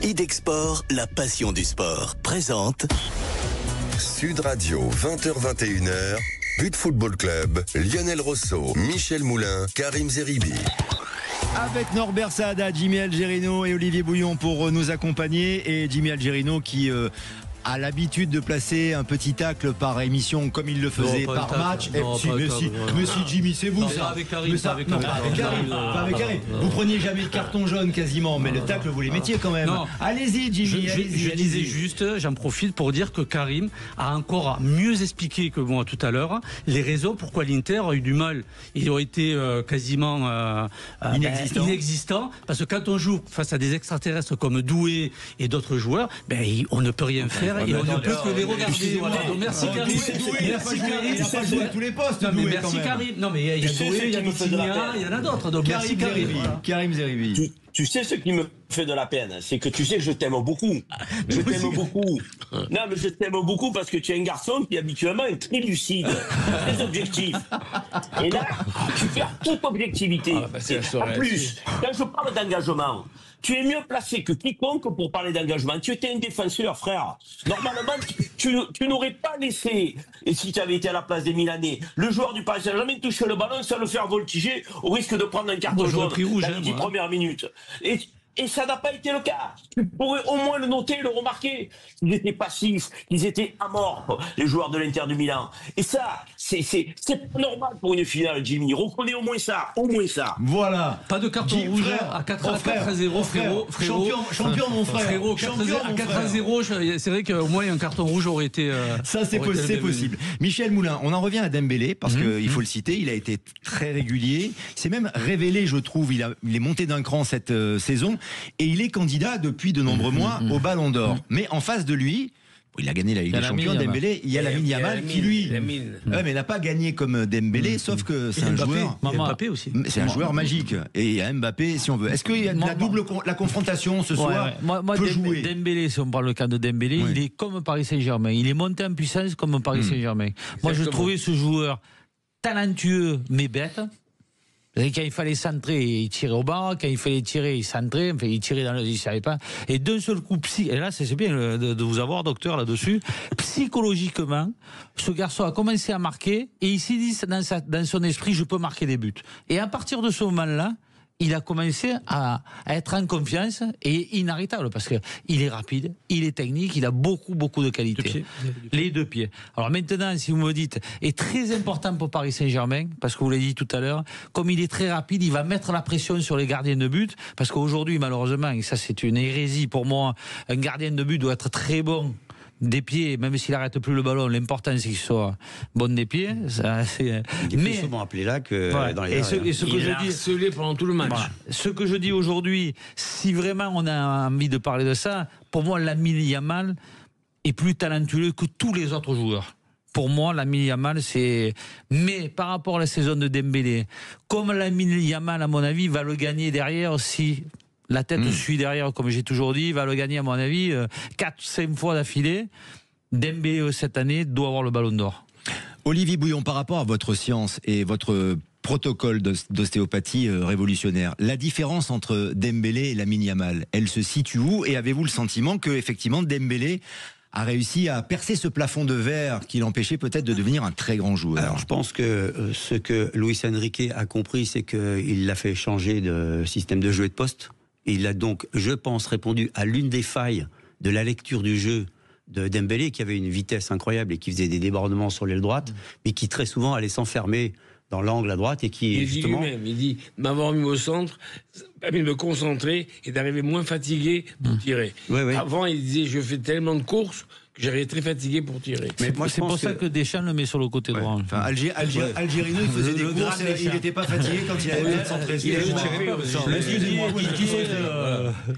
Idexport, la passion du sport, présente Sud Radio, 20h-21h, But Football Club, Lionel Rosso, Michel Moulin, Karim Zeribi. Avec Norbert Saada, Jimmy Algerino et Olivier Bouillon pour nous accompagner. Et Jimmy Algerino qui a l'habitude de placer un petit tacle par émission comme il le faisait par match. Mais si Jimmy, c'est vous ça. Avec Karim, pas avec Karim. Vous preniez jamais de carton jaune quasiment, mais le tacle vous les mettiez quand même. Allez-y Jimmy, je disais juste, j'en profite pour dire que Karim a encore mieux expliqué que moi tout à l'heure les raisons pourquoi l'Inter a eu du mal. Ils ont été quasiment inexistants, parce que quand on joue face à des extraterrestres comme Doué et d'autres joueurs, on ne peut rien faire. Et on ne peut que les regarder. Voilà. Donc merci Karim. Merci Karim. Il n'a pas joué à tous les postes. Merci Karim. Non mais il y a Doué, il y a Vitinha, il y en a d'autres. Donc merci Karim. Karim Zeribi. Tu sais ce qui me fait de la peine, c'est que tu sais que je t'aime beaucoup. Je t'aime beaucoup. Non, mais je t'aime beaucoup parce que tu es un garçon qui habituellement est très lucide, très objectif. Et là, tu perds toute objectivité. En plus, quand je parle d'engagement, tu es mieux placé que quiconque pour parler d'engagement. Tu étais un défenseur, frère. Normalement, tu n'aurais pas laissé, et si tu avais été à la place des Milanais, le joueur du Paris Saint-Germain toucher le ballon sans le faire voltiger au risque de prendre un carton jaune dans les 10 premières minutes. Et ça n'a pas été le cas. Tu pourrais au moins le noter, le remarquer. Ils étaient passifs, ils étaient amorphes, les joueurs de l'Inter de Milan. Et ça, c'est pas normal pour une finale, Jimmy. Reconnais au moins ça, Voilà. Pas de carton rouge à 4-0, frérot. Champion, mon frère. Frérot, 4-0, c'est vrai qu'au moins un carton rouge aurait été... Ça, c'est possible. Michel Moulin, on en revient à Dembélé, parce qu'il faut le citer, il a été très régulier. C'est même révélé, je trouve. Il est monté d'un cran cette saison. Et il est candidat depuis de nombreux mois au Ballon d'Or. Mais en face de lui, il a gagné la Ligue des Champions, Dembélé. Il y a Lamine Yamal qui lui, mais n'a pas gagné comme Dembélé, sauf que c'est un joueur. Mbappé aussi. C'est un joueur magique. Et il y a Mbappé, si on veut. Est-ce qu'il y a la confrontation ce soir peut jouer? Dembélé, si on parle le cas de Dembélé, il est comme Paris Saint-Germain. Il est monté en puissance comme Paris Saint-Germain. Moi, je trouvais ce joueur talentueux mais bête. Quand il fallait centrer, il tirait au bas. Quand il fallait tirer, il centrait. Enfin, il tirait dans le... Il savait pas. Et d'un seul coup, et là, c'est bien de vous avoir, docteur, là-dessus. Psychologiquement, ce garçon a commencé à marquer et il s'est dit dans son esprit, je peux marquer des buts. Et à partir de ce moment-là, il a commencé à être en confiance et inarrêtable parce que il est rapide, il est technique, il a beaucoup de qualités. Les deux pieds. Alors maintenant, si vous me dites, est très important pour Paris Saint-Germain, parce que vous l'avez dit tout à l'heure, comme il est très rapide, il va mettre la pression sur les gardiens de but, parce qu'aujourd'hui, malheureusement, et ça c'est une hérésie pour moi, un gardien de but doit être très bon des pieds, même s'il n'arrête plus le ballon, l'important c'est qu'il soit bon des pieds. Ça, il est plus souvent appelé là que dans les il a harcelé pendant tout le match. Voilà. Ce que je dis aujourd'hui, si vraiment on a envie de parler de ça, pour moi, Lamine Yamal est plus talentueux que tous les autres joueurs. Pour moi, Lamine Yamal, c'est... Mais par rapport à la saison de Dembélé, comme Lamine Yamal, à mon avis, va le gagner derrière si... La tête suit derrière, comme j'ai toujours dit, va le gagner, à mon avis, 4-5 fois d'affilée. Dembélé, cette année, doit avoir le ballon d'or. Olivier Bouillon, par rapport à votre science et votre protocole d'ostéopathie révolutionnaire, la différence entre Dembélé et Lamine Yamal, elle se situe où? Et avez-vous le sentiment que effectivement Dembélé a réussi à percer ce plafond de verre qui l'empêchait peut-être de devenir un très grand joueur? Alors je pense que ce que Luis Enrique a compris, c'est qu'il l'a fait changer de système de jeu et de poste. Il a donc, je pense, répondu à l'une des failles de la lecture du jeu de Dembélé, qui avait une vitesse incroyable et qui faisait des débordements sur l'aile droite, mais qui très souvent allait s'enfermer dans l'angle à droite et qui il justement... dit lui-même, il dit m'avoir mis au centre permis de me concentrer et d'arriver moins fatigué pour tirer. Oui. Avant, il disait je fais tellement de courses que j'arrivais très fatigué pour tirer. Mais moi, c'est pour ça que Deschamps le met sur le côté droit. Enfin, Algérino, il faisait des courses, il n'était pas fatigué quand il avait bien centré.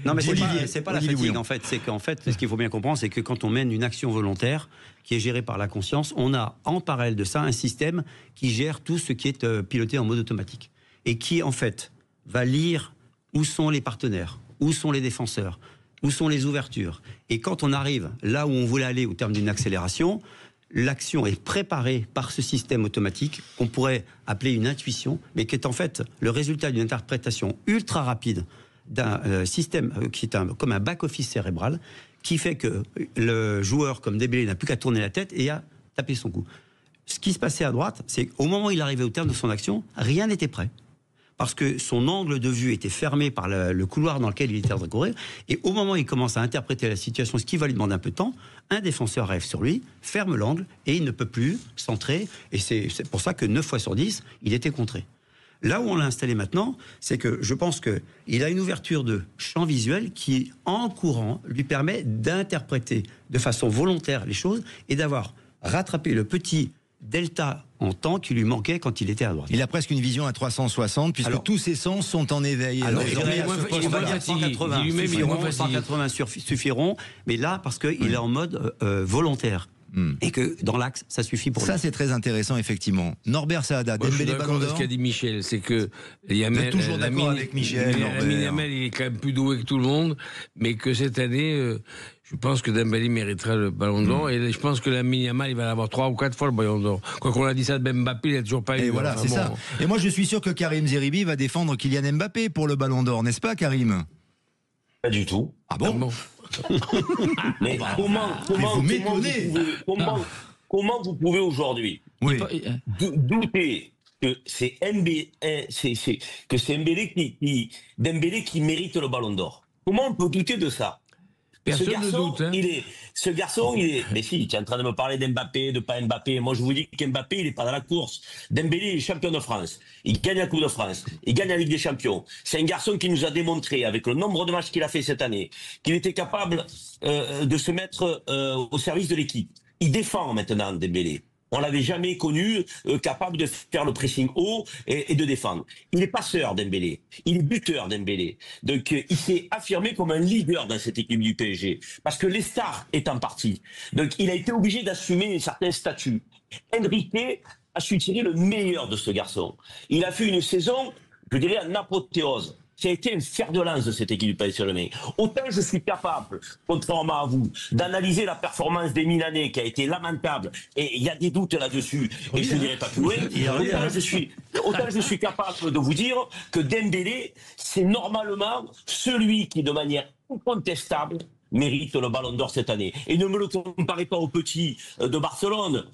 Non, mais c'est pas la fatigue, en fait. C'est qu'en fait, ce qu'il faut bien comprendre, c'est que quand on mène une action volontaire qui est gérée par la conscience, on a en parallèle de ça un système qui gère tout ce qui est piloté en mode automatique et qui, en fait, va lire où sont les partenaires, où sont les défenseurs, où sont les ouvertures. Et quand on arrive là où on voulait aller au terme d'une accélération, l'action est préparée par ce système automatique qu'on pourrait appeler une intuition, mais qui est en fait le résultat d'une interprétation ultra rapide d'un système qui est comme un back-office cérébral, qui fait que le joueur comme Dembélé n'a plus qu'à tourner la tête et à taper son coup. Ce qui se passait à droite, c'est qu'au moment où il arrivait au terme de son action, rien n'était prêt. Parce que son angle de vue était fermé par le couloir dans lequel il était en train de courir. Et au moment où il commence à interpréter la situation, ce qui va lui demander un peu de temps, un défenseur arrive sur lui, ferme l'angle, et il ne peut plus centrer. Et c'est pour ça que 9 fois sur 10, il était contré. Là où on l'a installé maintenant, c'est que je pense qu'il a une ouverture de champ visuel qui, en courant, lui permet d'interpréter de façon volontaire les choses et d'avoir rattrapé le petit delta en temps qui lui manquait quand il était à droite. Il a presque une vision à 360 puisque tous ses sens sont en éveil. Alors, il est moins fatigué. 180 suffiront, mais là, parce qu'il est en mode volontaire. Et que dans l'axe, ça suffit pour lui. Ça, c'est très intéressant, effectivement. Norbert Saada, Dembélé Ballon d'Or. Ce qu'a dit Michel, c'est que Yamal, toujours d'accord avec Michel. Lamine Yamal, il est quand même plus doué que tout le monde, mais que cette année, je pense que Dembélé mériterait le Ballon d'Or, et je pense que Lamine Yamal, il va l'avoir 3 ou 4 fois le Ballon d'Or. Quoi qu'on a dit ça de Mbappé, il n'a toujours pas eu. Et voilà, c'est ça. Et moi, je suis sûr que Karim Zeribi va défendre Kylian Mbappé pour le Ballon d'Or, n'est-ce pas, Karim? Pas du tout. Ah bon? Mais comment vous pouvez aujourd'hui douter que c'est Dembélé qui mérite le Ballon d'Or? Comment on peut douter de ça? Personne ne doute. Ce garçon, il est. Mais si, tu es en train de me parler d'Mbappé, de pas Mbappé. Moi, je vous dis qu'Mbappé, il n'est pas dans la course. Dembélé, il est champion de France. Il gagne la Coupe de France. Il gagne la Ligue des Champions. C'est un garçon qui nous a démontré, avec le nombre de matchs qu'il a fait cette année, qu'il était capable de se mettre au service de l'équipe. Il défend maintenant, Dembélé. On l'avait jamais connu capable de faire le pressing haut et de défendre. Il est passeur, Dembélé. Il est buteur, Dembélé. Donc, il s'est affirmé comme un leader dans cette équipe du PSG. Parce que les stars étant partis. Donc, il a été obligé d'assumer un certain statut. Enrique a su tirer le meilleur de ce garçon. Il a fait une saison, je dirais, en apothéose. Qui a été un fer de lance de cette équipe du Paris Saint-Germain. Autant je suis capable, contrairement à vous, d'analyser la performance des Milanais qui a été lamentable, et il y a des doutes là-dessus, et je ne dirais pas plus loin, autant je suis capable de vous dire que Dembélé, c'est normalement celui qui, de manière incontestable, mérite le Ballon d'Or cette année. Et ne me le comparez pas au petit de Barcelone.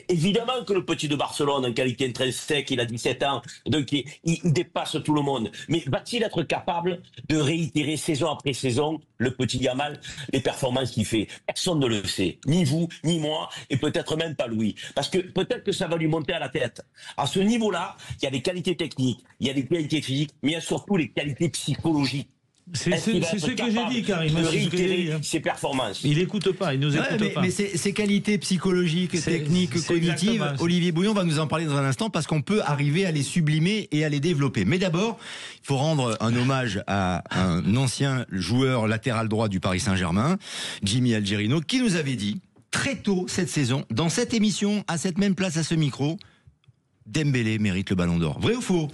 Évidemment que le petit de Barcelone, en qualité intrinsèque, il a 17 ans, donc il dépasse tout le monde. Mais va-t-il être capable de réitérer saison après saison, le petit Yamal, les performances qu'il fait? Personne ne le sait. Ni vous, ni moi, et peut-être même pas Louis. Parce que peut-être que ça va lui monter à la tête. À ce niveau-là, il y a des qualités techniques, il y a des qualités physiques, mais il y a surtout les qualités psychologiques. C'est ce que j'ai dit, Karim. Ses performances. Il n'écoute pas, il nous écoute pas. Mais ces qualités psychologiques, techniques, cognitives, Olivier Bouillon va nous en parler dans un instant parce qu'on peut arriver à les sublimer et à les développer. Mais d'abord, il faut rendre un hommage à un ancien joueur latéral droit du Paris Saint-Germain, Jimmy Algerino, qui nous avait dit très tôt cette saison, dans cette émission, à cette même place, à ce micro, Dembélé mérite le Ballon d'Or. Vrai ou faux?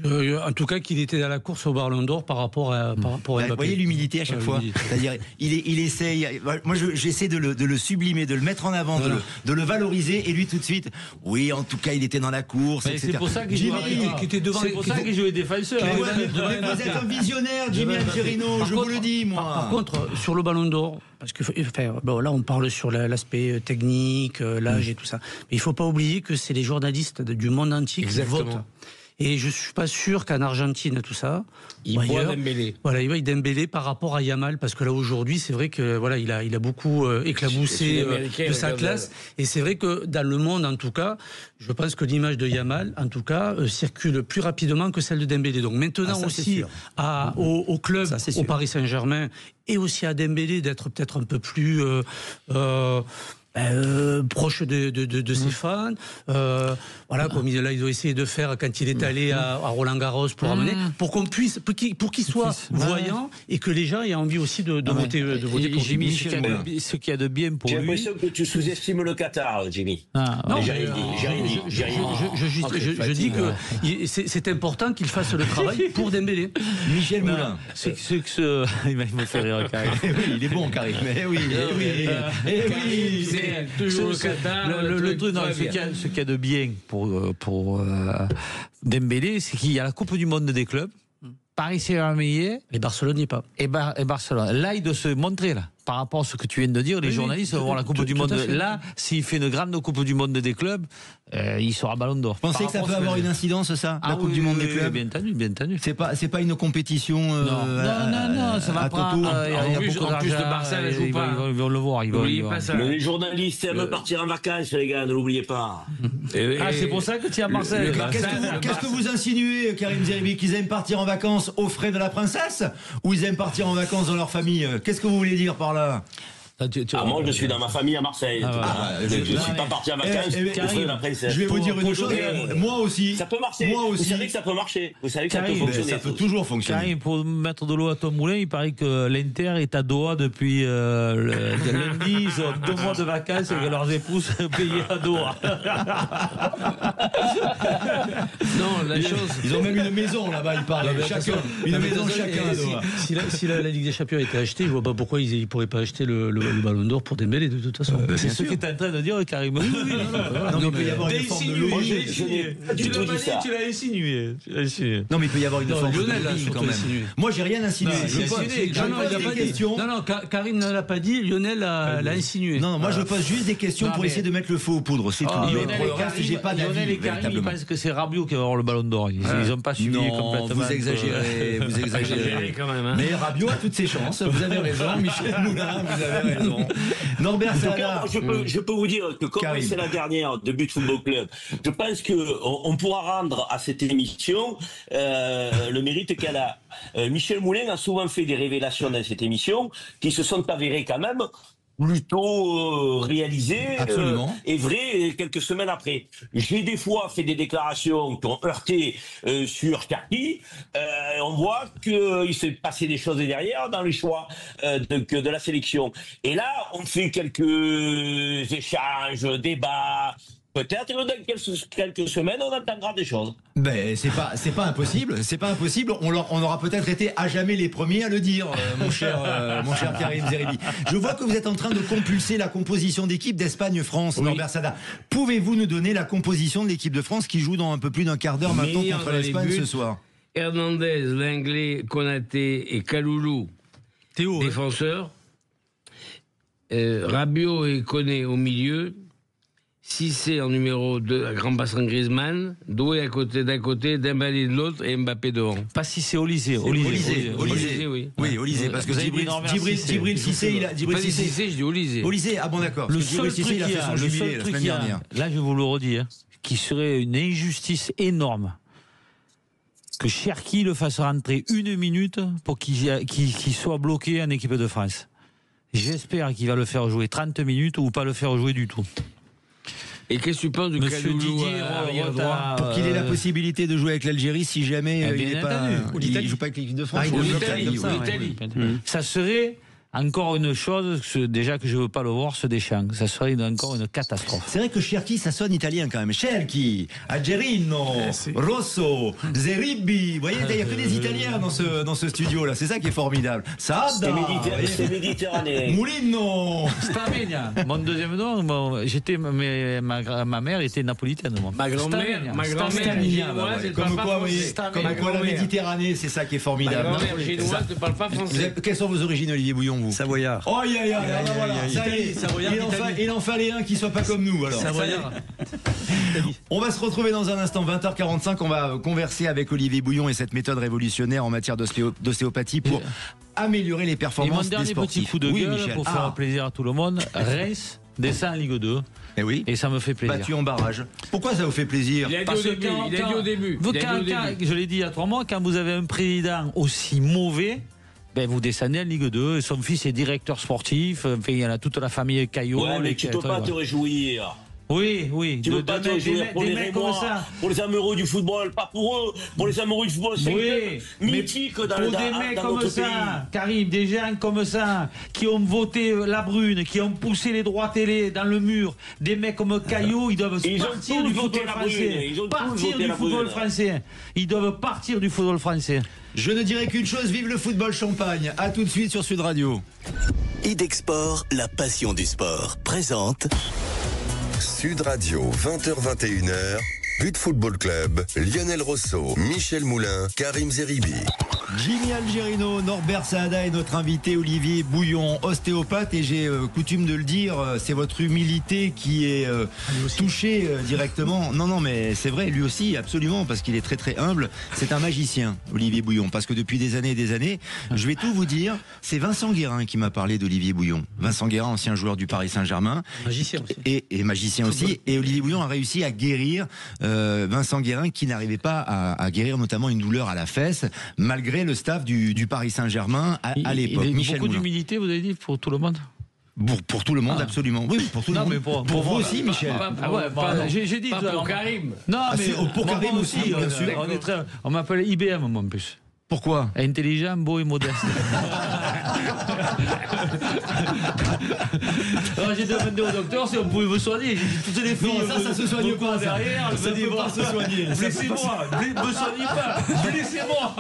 En tout cas, qu'il était dans la course au Ballon d'Or par rapport à Mbappé. Vous voyez l'humilité à chaque fois. C'est-à-dire, il essaye. Moi, j'essaie de le sublimer, de le mettre en avant, de le valoriser, et lui tout de suite. Oui, en tout cas, il était dans la course. Mais c'est pour ça qu'il jouait défenseur. Vous êtes un visionnaire, Jimmy Algerino. Je vous le dis, moi. Par contre, sur le Ballon d'Or, parce que là, on parle sur l'aspect technique, l'âge et tout ça. Mais il ne faut pas oublier que c'est les journalistes du monde entier qui votent. Et je suis pas sûr qu'en Argentine, tout ça, il voit Dembélé. Voilà, il voit Dembélé par rapport à Yamal, parce que là aujourd'hui, c'est vrai que voilà, il a beaucoup éclaboussé de sa classe. Et c'est vrai que dans le monde, en tout cas, je pense que l'image de Yamal, en tout cas, circule plus rapidement que celle de Dembélé. Donc maintenant aussi, au club, au Paris Saint-Germain, et aussi à Dembélé d'être peut-être un peu plus proche de ses fans, voilà, comme il a essayé de faire quand il est allé à Roland Garros pour amener, pour qu'on puisse, pour qu'il soit voyant et que les gens aient envie aussi de voter pour Jimmy. Ce qu'il y a de bien pour lui. J'ai l'impression que tu sous-estimes le Qatar, Jimmy. Je dis que c'est important qu'il fasse le travail pour Dembélé. Michel Moulin. Il me fait rire, Karim. Il est bon, Karim. Mais oui. Toujours le Qatar. Le truc, ce qu'il y a de bien pour Dembélé, c'est qu'il y a la Coupe du Monde des clubs. Paris Saint-Germain et Barcelone n'y est pas. Et Barcelone. Là, il doit se montrer, là. Par rapport à ce que tu viens de dire, les journalistes vont voir la Coupe du Monde. Là, s'il fait une grande Coupe du Monde des clubs, il sera Ballon d'Or. Vous pensez que ça peut avoir une incidence, ça, la Coupe du Monde des clubs? Bien entendu. C'est pas une compétition. Non, ça va prendre. En plus de Barça, elle joue pas. Ils vont le voir. Mais les journalistes aiment partir en vacances, les gars, ne l'oubliez pas. C'est pour ça que tu es à Marseille. Qu'est-ce que vous insinuez, Karim Zeribi, qu'ils aiment partir en vacances aux frais de la princesse, ou ils aiment partir en vacances dans leur famille? Qu'est-ce que vous voulez dire par là? Moi, je suis dans ma famille à Marseille. Je ne suis pas parti en vacances aux frais de la princesse. Je vais vous dire une chose. Moi aussi. Ça peut marcher. Moi aussi. Vous savez que ça peut marcher. Vous savez que ça peut fonctionner. Ça peut toujours fonctionner. Karim, pour mettre de l'eau à ton moulin, il paraît que l'Inter est à Doha depuis lundi. Ils ont 2 mois de vacances et que leurs épouses payées à Doha. Non, la chose. Ils ont même une maison là-bas, il parle. Une maison chacun à Doha. Si la Ligue des Champions a été achetée, je vois pas pourquoi ils ne pourraient pas acheter le Ballon d'Or pour Dembélé de toute façon. C'est ce que tu es en train de dire, Karim. Non, mais il peut y avoir une forme de lobbying. Tu l'as insinué. Non, mais il peut y avoir une forme de lobbying quand même. Moi, j'ai rien insinué. Non, Karim ne l'a pas dit, Lionel l'a insinué. Non, moi je pose juste des questions pour essayer de mettre le feu aux poudres, c'est tout. Pour le reste, j'ai pas d'avis. Lionel et Karim, ils pensent que c'est Rabiot qui va avoir le Ballon d'Or. Ils n'ont pas suivi complètement. Vous exagérez quand même. Mais Rabiot a toutes ses chances. Vous avez raison, Michel Moulin, vous avez raison. Norbert Sada. Je peux vous dire que comme c'est la dernière de But Football Club, je pense qu'on pourra rendre à cette émission le mérite qu'elle a. Michel Moulin a souvent fait des révélations dans cette émission qui se sont avérées quand même plutôt réalisées et vraies quelques semaines après. J'ai des fois fait des déclarations qui ont heurté sur Cherki. On voit qu'il s'est passé des choses derrière dans les choix de la sélection. Et là, on fait quelques échanges, débats. Peut-être que dans quelques semaines, on entendra des choses. Ben, c'est pas impossible. On aura peut-être été à jamais les premiers à le dire, mon cher Karim Zeribi. Je vois que vous êtes en train de compulser la composition d'équipe d'Espagne-France, Norbert Sada. Pouvez-vous nous donner la composition de l'équipe de France qui joue dans un peu plus d'1 quart d'heure maintenant contre l'Espagne ce soir? Hernandez, Lenglet, Konaté et Kaloulou, défenseurs. Rabiot et Koné au milieu. Cissé en numéro 2, à grand bassin Griezmann, Doué d'un côté, Dembélé de l'autre et Mbappé devant. Pas Cissé, Olysée, oui. Oui, Olysée, parce que Djibril Cissé, il a... Cissé, je dis Olysée. Olysée, ah bon d'accord. Le seul truc il a fait son jubilé la semaine dernière. Là, je vous le redis, qui serait une injustice énorme que Cherki le fasse rentrer 1 minute pour qu'il soit bloqué en équipe de France. J'espère qu'il va le faire jouer 30 minutes ou pas le faire jouer du tout. Et qu'est-ce que tu penses du Kaloulou droit pour qu'il ait la possibilité de jouer avec l'Algérie si jamais il n'est pas... Il joue pas avec l'équipe de France. L'Italie. Ça serait encore une chose, déjà que je veux pas le voir, ce Deschamps. Ça serait encore une catastrophe. C'est vrai que Cherki, ça sonne italien quand même. Cherki, Algerino, Rosso, Zeribi. Vous voyez, il n'y a que des Italiens dans ce studio-là. C'est ça qui est formidable. Saada, c'est méditerranéen. Mulino. Stamenia. Mon deuxième nom, ma mère était napolitaine. Moi. Ma grand-mère, comme quoi la Méditerranée, c'est ça qui est formidable. Ma grand-mère chinoise ne parle pas français. Quelles sont vos origines, Olivier Bouillon, vous? Savoyard. Oh, ça y est, il en fallait un qui soit pas comme nous, alors. Savoyard. On va se retrouver dans un instant, 20h45. On va converser avec Olivier Bouillon et cette méthode révolutionnaire en matière d'ostéopathie pour améliorer les performances des sportifs. Et mon dernier petit coup de gueule pour faire plaisir à tout le monde. Reims descend en Ligue 2. Et oui. Et ça me fait plaisir. Battu en barrage. Pourquoi ça vous fait plaisir? Il a dit au début. Je l'ai dit il y a 3 mois, quand vous avez un président aussi mauvais, ben vous descendez en Ligue 2. Son fils est directeur sportif. Enfin, il y en a toute la famille Caillot. Ouais, mais tu peux pas te réjouir. Oui. Tu peux pas te réjouir pour les Rémois, pour les amoureux du football, pas pour eux, pour les amoureux du football, c'est mythique dans notre pays. Pour des mecs comme ça, Karim, des gens comme ça, qui ont voté la brune, qui ont poussé les droits télé dans le mur, des mecs comme Caillot, ils doivent partir du football français. Partir du football français. Ils doivent partir du football français. Je ne dirais qu'une chose, vive le football champagne. À tout de suite sur Sud Radio. Idexport, la passion du sport, présente Sud Radio, 20h21h, But Football Club, Lionel Rosso, Michel Moulin, Karim Zeribi. Jimmy Algerino, Norbert Saada et notre invité Olivier Bouillon, ostéopathe, et j'ai coutume de le dire, c'est votre humilité qui est touchée directement. Non, mais c'est vrai, lui aussi, absolument, parce qu'il est très très humble. C'est un magicien, Olivier Bouillon, parce que depuis des années et des années, je vais tout vous dire, c'est Vincent Guérin qui m'a parlé d'Olivier Bouillon. Vincent Guérin, ancien joueur du Paris Saint-Germain. Magicien aussi. Et magicien aussi. Et Olivier Bouillon a réussi à guérir Vincent Guérin, qui n'arrivait pas à guérir notamment une douleur à la fesse, malgré le staff du Paris Saint-Germain à l'époque. Michel Moulin. Beaucoup d'humilité, vous avez dit, pour tout le monde. Pour tout le monde, absolument. Oui, pour tout le monde. Mais pour vous aussi, Michel. J'ai dit. Pas pour Karim. Non, mais pour Karim aussi, bien sûr. On m'appelle IBM, moi, en plus. Pourquoi? Intelligent, beau et modeste. Alors j'ai demandé au docteur si on pouvait me soigner. J'ai dit toutes les filles. Non, ça se soigne pas derrière. Ça peut pas se soigner. Laissez-moi. Ne me soignez pas. Laissez-moi.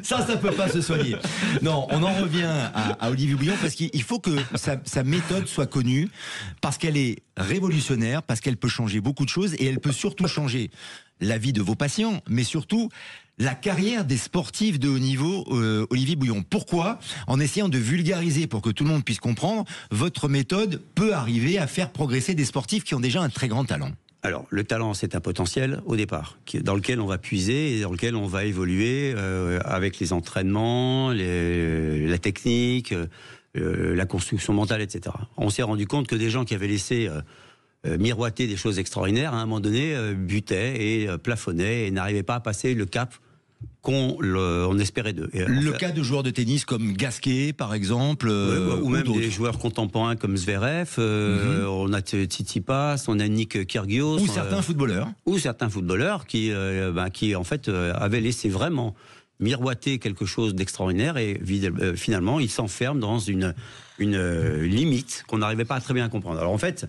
Ça peut pas se soigner. Non, on en revient à Olivier Bouillon parce qu'il faut que sa méthode soit connue parce qu'elle est révolutionnaire, parce qu'elle peut changer beaucoup de choses et elle peut surtout changer la vie de vos patients, mais surtout la carrière des sportifs de haut niveau, Olivier Bouillon. Pourquoi? En essayant de vulgariser pour que tout le monde puisse comprendre, votre méthode peut arriver à faire progresser des sportifs qui ont déjà un très grand talent. Alors, le talent, c'est un potentiel au départ, dans lequel on va puiser et dans lequel on va évoluer avec les entraînements, la technique, la construction mentale, etc. On s'est rendu compte que des gens qui avaient laissé miroiter des choses extraordinaires, à un moment donné, butaient et plafonnaient et n'arrivaient pas à passer le cap qu'on espérait d'eux. Le cas de joueurs de tennis comme Gasquet, par exemple, ou même des joueurs contemporains comme Zverev, on a Tsitsipas, on a Nick Kyrgios. Ou certains footballeurs. Ou certains footballeurs qui en fait, avaient laissé vraiment miroiter quelque chose d'extraordinaire et finalement, ils s'enferment dans une limite qu'on n'arrivait pas à très bien comprendre. Alors en fait,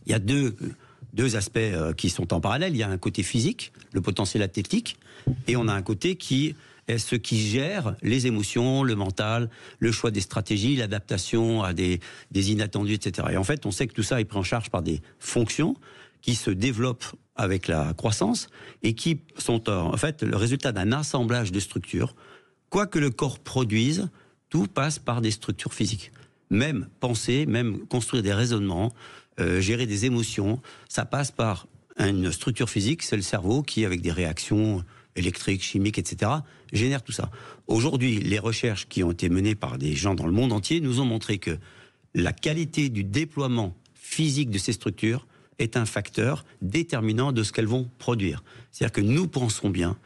il y a deux aspects qui sont en parallèle. Il y a un côté physique, le potentiel athlétique, et on a un côté qui est ce qui gère les émotions, le mental, le choix des stratégies, l'adaptation à des inattendus, etc. Et en fait, on sait que tout ça est pris en charge par des fonctions qui se développent avec la croissance et qui sont en fait le résultat d'un assemblage de structures. Quoi que le corps produise, tout passe par des structures physiques. Même penser, même construire des raisonnements, gérer des émotions, ça passe par une structure physique, c'est le cerveau qui, avec des réactions électriques, chimiques, etc., génère tout ça. Aujourd'hui, les recherches qui ont été menées par des gens dans le monde entier nous ont montré que la qualité du déploiement physique de ces structures est un facteur déterminant de ce qu'elles vont produire. C'est-à-dire que nous pensons bien,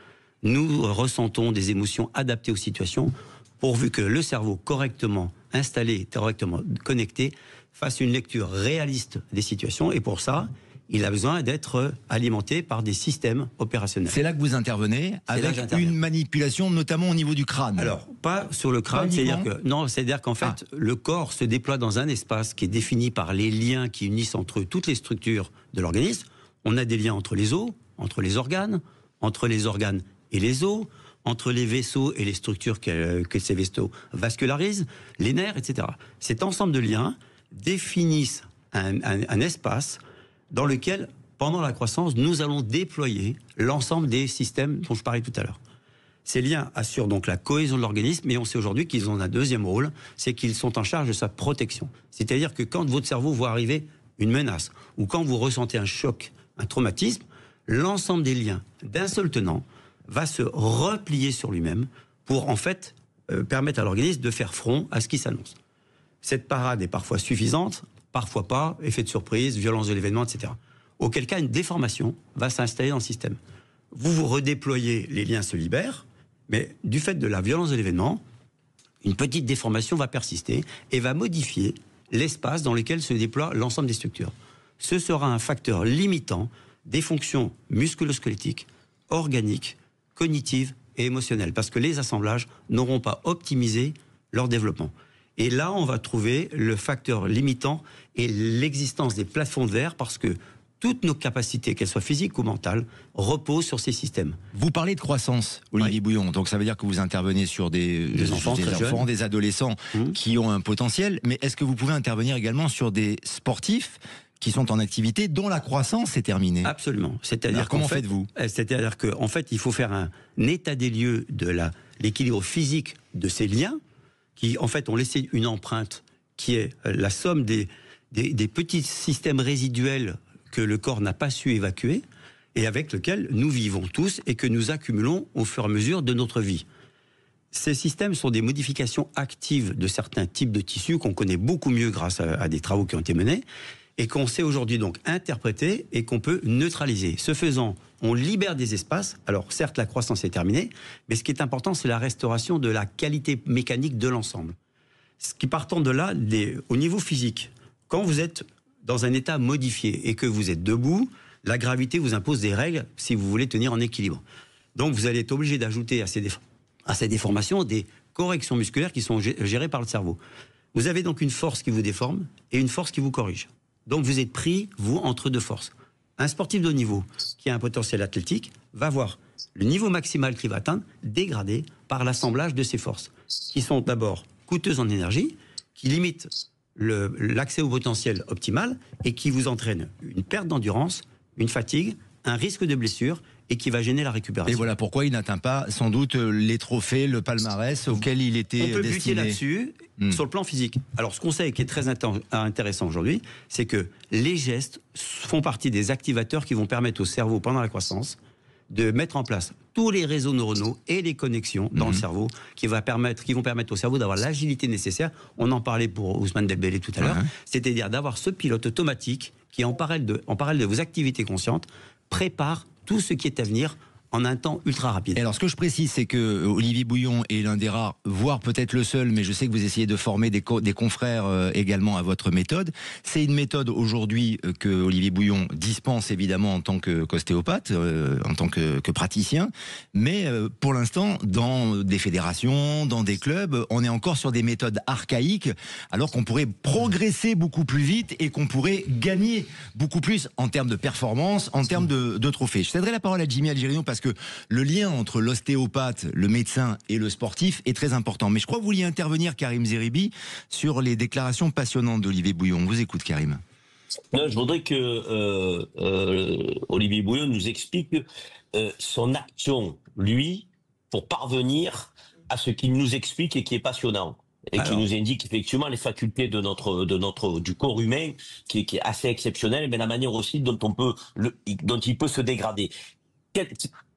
nous ressentons des émotions adaptées aux situations, pourvu que le cerveau correctement installé, correctement connecté, fasse une lecture réaliste des situations. Et pour ça, il a besoin d'être alimenté par des systèmes opérationnels. C'est là que vous intervenez avec une manipulation, notamment au niveau du crâne. Alors, pas sur le crâne, c'est-à-dire qu'en fait, le corps se déploie dans un espace qui est défini par les liens qui unissent entre toutes les structures de l'organisme. On a des liens entre les os, entre les organes et les os, entre les vaisseaux et les structures que ces vaisseaux vascularisent, les nerfs, etc. Cet ensemble de liens définissent un espace dans lequel, pendant la croissance, nous allons déployer l'ensemble des systèmes dont je parlais tout à l'heure. Ces liens assurent donc la cohésion de l'organisme, mais on sait aujourd'hui qu'ils ont un deuxième rôle, c'est qu'ils sont en charge de sa protection. C'est-à-dire que quand votre cerveau voit arriver une menace, ou quand vous ressentez un choc, un traumatisme, l'ensemble des liens d'un seul tenant va se replier sur lui-même pour en fait permettre à l'organisme de faire front à ce qui s'annonce. Cette parade est parfois suffisante, parfois pas, effet de surprise, violence de l'événement, etc. Auquel cas, une déformation va s'installer dans le système. Vous redéployez, les liens se libèrent, mais du fait de la violence de l'événement, une petite déformation va persister et va modifier l'espace dans lequel se déploie l'ensemble des structures. Ce sera un facteur limitant des fonctions musculo-squelettiques, organiques, cognitives et émotionnelles, parce que les assemblages n'auront pas optimisé leur développement. Et là, on va trouver le facteur limitant et l'existence des plafonds de verre, parce que toutes nos capacités, qu'elles soient physiques ou mentales, reposent sur ces systèmes. Vous parlez de croissance, Olivier Bouillon, donc ça veut dire que vous intervenez sur des enfants, des adolescents qui ont un potentiel, mais est-ce que vous pouvez intervenir également sur des sportifs qui sont en activité, dont la croissance est terminée? Absolument. C'est-à-dire comment faites-vous? C'est-à-dire qu'en fait, il faut faire un état des lieux de l'équilibre physique de ces liens, qui en fait ont laissé une empreinte qui est la somme des petits systèmes résiduels que le corps n'a pas su évacuer et avec lequel nous vivons tous et que nous accumulons au fur et à mesure de notre vie. Ces systèmes sont des modifications actives de certains types de tissus qu'on connaît beaucoup mieux grâce à des travaux qui ont été menés et qu'on sait aujourd'hui donc interpréter et qu'on peut neutraliser. Ce faisant, on libère des espaces. Alors certes, la croissance est terminée, mais ce qui est important, c'est la restauration de la qualité mécanique de l'ensemble. Ce qui partant de là, au niveau physique, quand vous êtes dans un état modifié et que vous êtes debout, la gravité vous impose des règles si vous voulez tenir en équilibre. Donc vous allez être obligé d'ajouter à ces déformations des corrections musculaires qui sont gérées par le cerveau. Vous avez donc une force qui vous déforme et une force qui vous corrige. Donc vous êtes pris, vous, entre deux forces. Un sportif de haut niveau qui a un potentiel athlétique va voir le niveau maximal qu'il va atteindre dégradé par l'assemblage de ces forces, qui sont d'abord coûteuses en énergie, qui limitent l'accès au potentiel optimal et qui vous entraîne une perte d'endurance, une fatigue, un risque de blessure et qui va gêner la récupération. Et voilà pourquoi il n'atteint pas sans doute les trophées, le palmarès auquel il était destiné. On peut buter là-dessus sur le plan physique. Alors ce qu'on sait et qui est très intéressant aujourd'hui, c'est que les gestes font partie des activateurs qui vont permettre au cerveau pendant la croissance de mettre en place tous les réseaux neuronaux et les connexions dans le cerveau qui vont permettre au cerveau d'avoir l'agilité nécessaire. On en parlait pour Ousmane Dembélé tout à l'heure, c'est-à-dire d'avoir ce pilote automatique qui, en parallèle de vos activités conscientes, prépare tout ce qui est à venir en un temps ultra rapide. Et alors ce que je précise, c'est que Olivier Bouillon est l'un des rares, voire peut-être le seul, mais je sais que vous essayez de former des confrères également à votre méthode. C'est une méthode aujourd'hui que Olivier Bouillon dispense évidemment en tant qu'ostéopathe, en tant que praticien, mais pour l'instant, dans des fédérations, dans des clubs, on est encore sur des méthodes archaïques, alors qu'on pourrait progresser beaucoup plus vite et qu'on pourrait gagner beaucoup plus en termes de performance, en termes de trophées. Je céderai la parole à Jimmy Algerino parce que le lien entre l'ostéopathe, le médecin et le sportif est très important. Mais je crois que vous vouliez intervenir, Karim Zeribi, sur les déclarations passionnantes d'Olivier Bouillon. On vous écoute, Karim. Non, je voudrais que Olivier Bouillon nous explique son action, lui, pour parvenir à ce qu'il nous explique et qui est passionnant. Et qui nous indique effectivement les facultés du corps humain, qui est assez exceptionnelle, mais la manière aussi dont il peut se dégrader.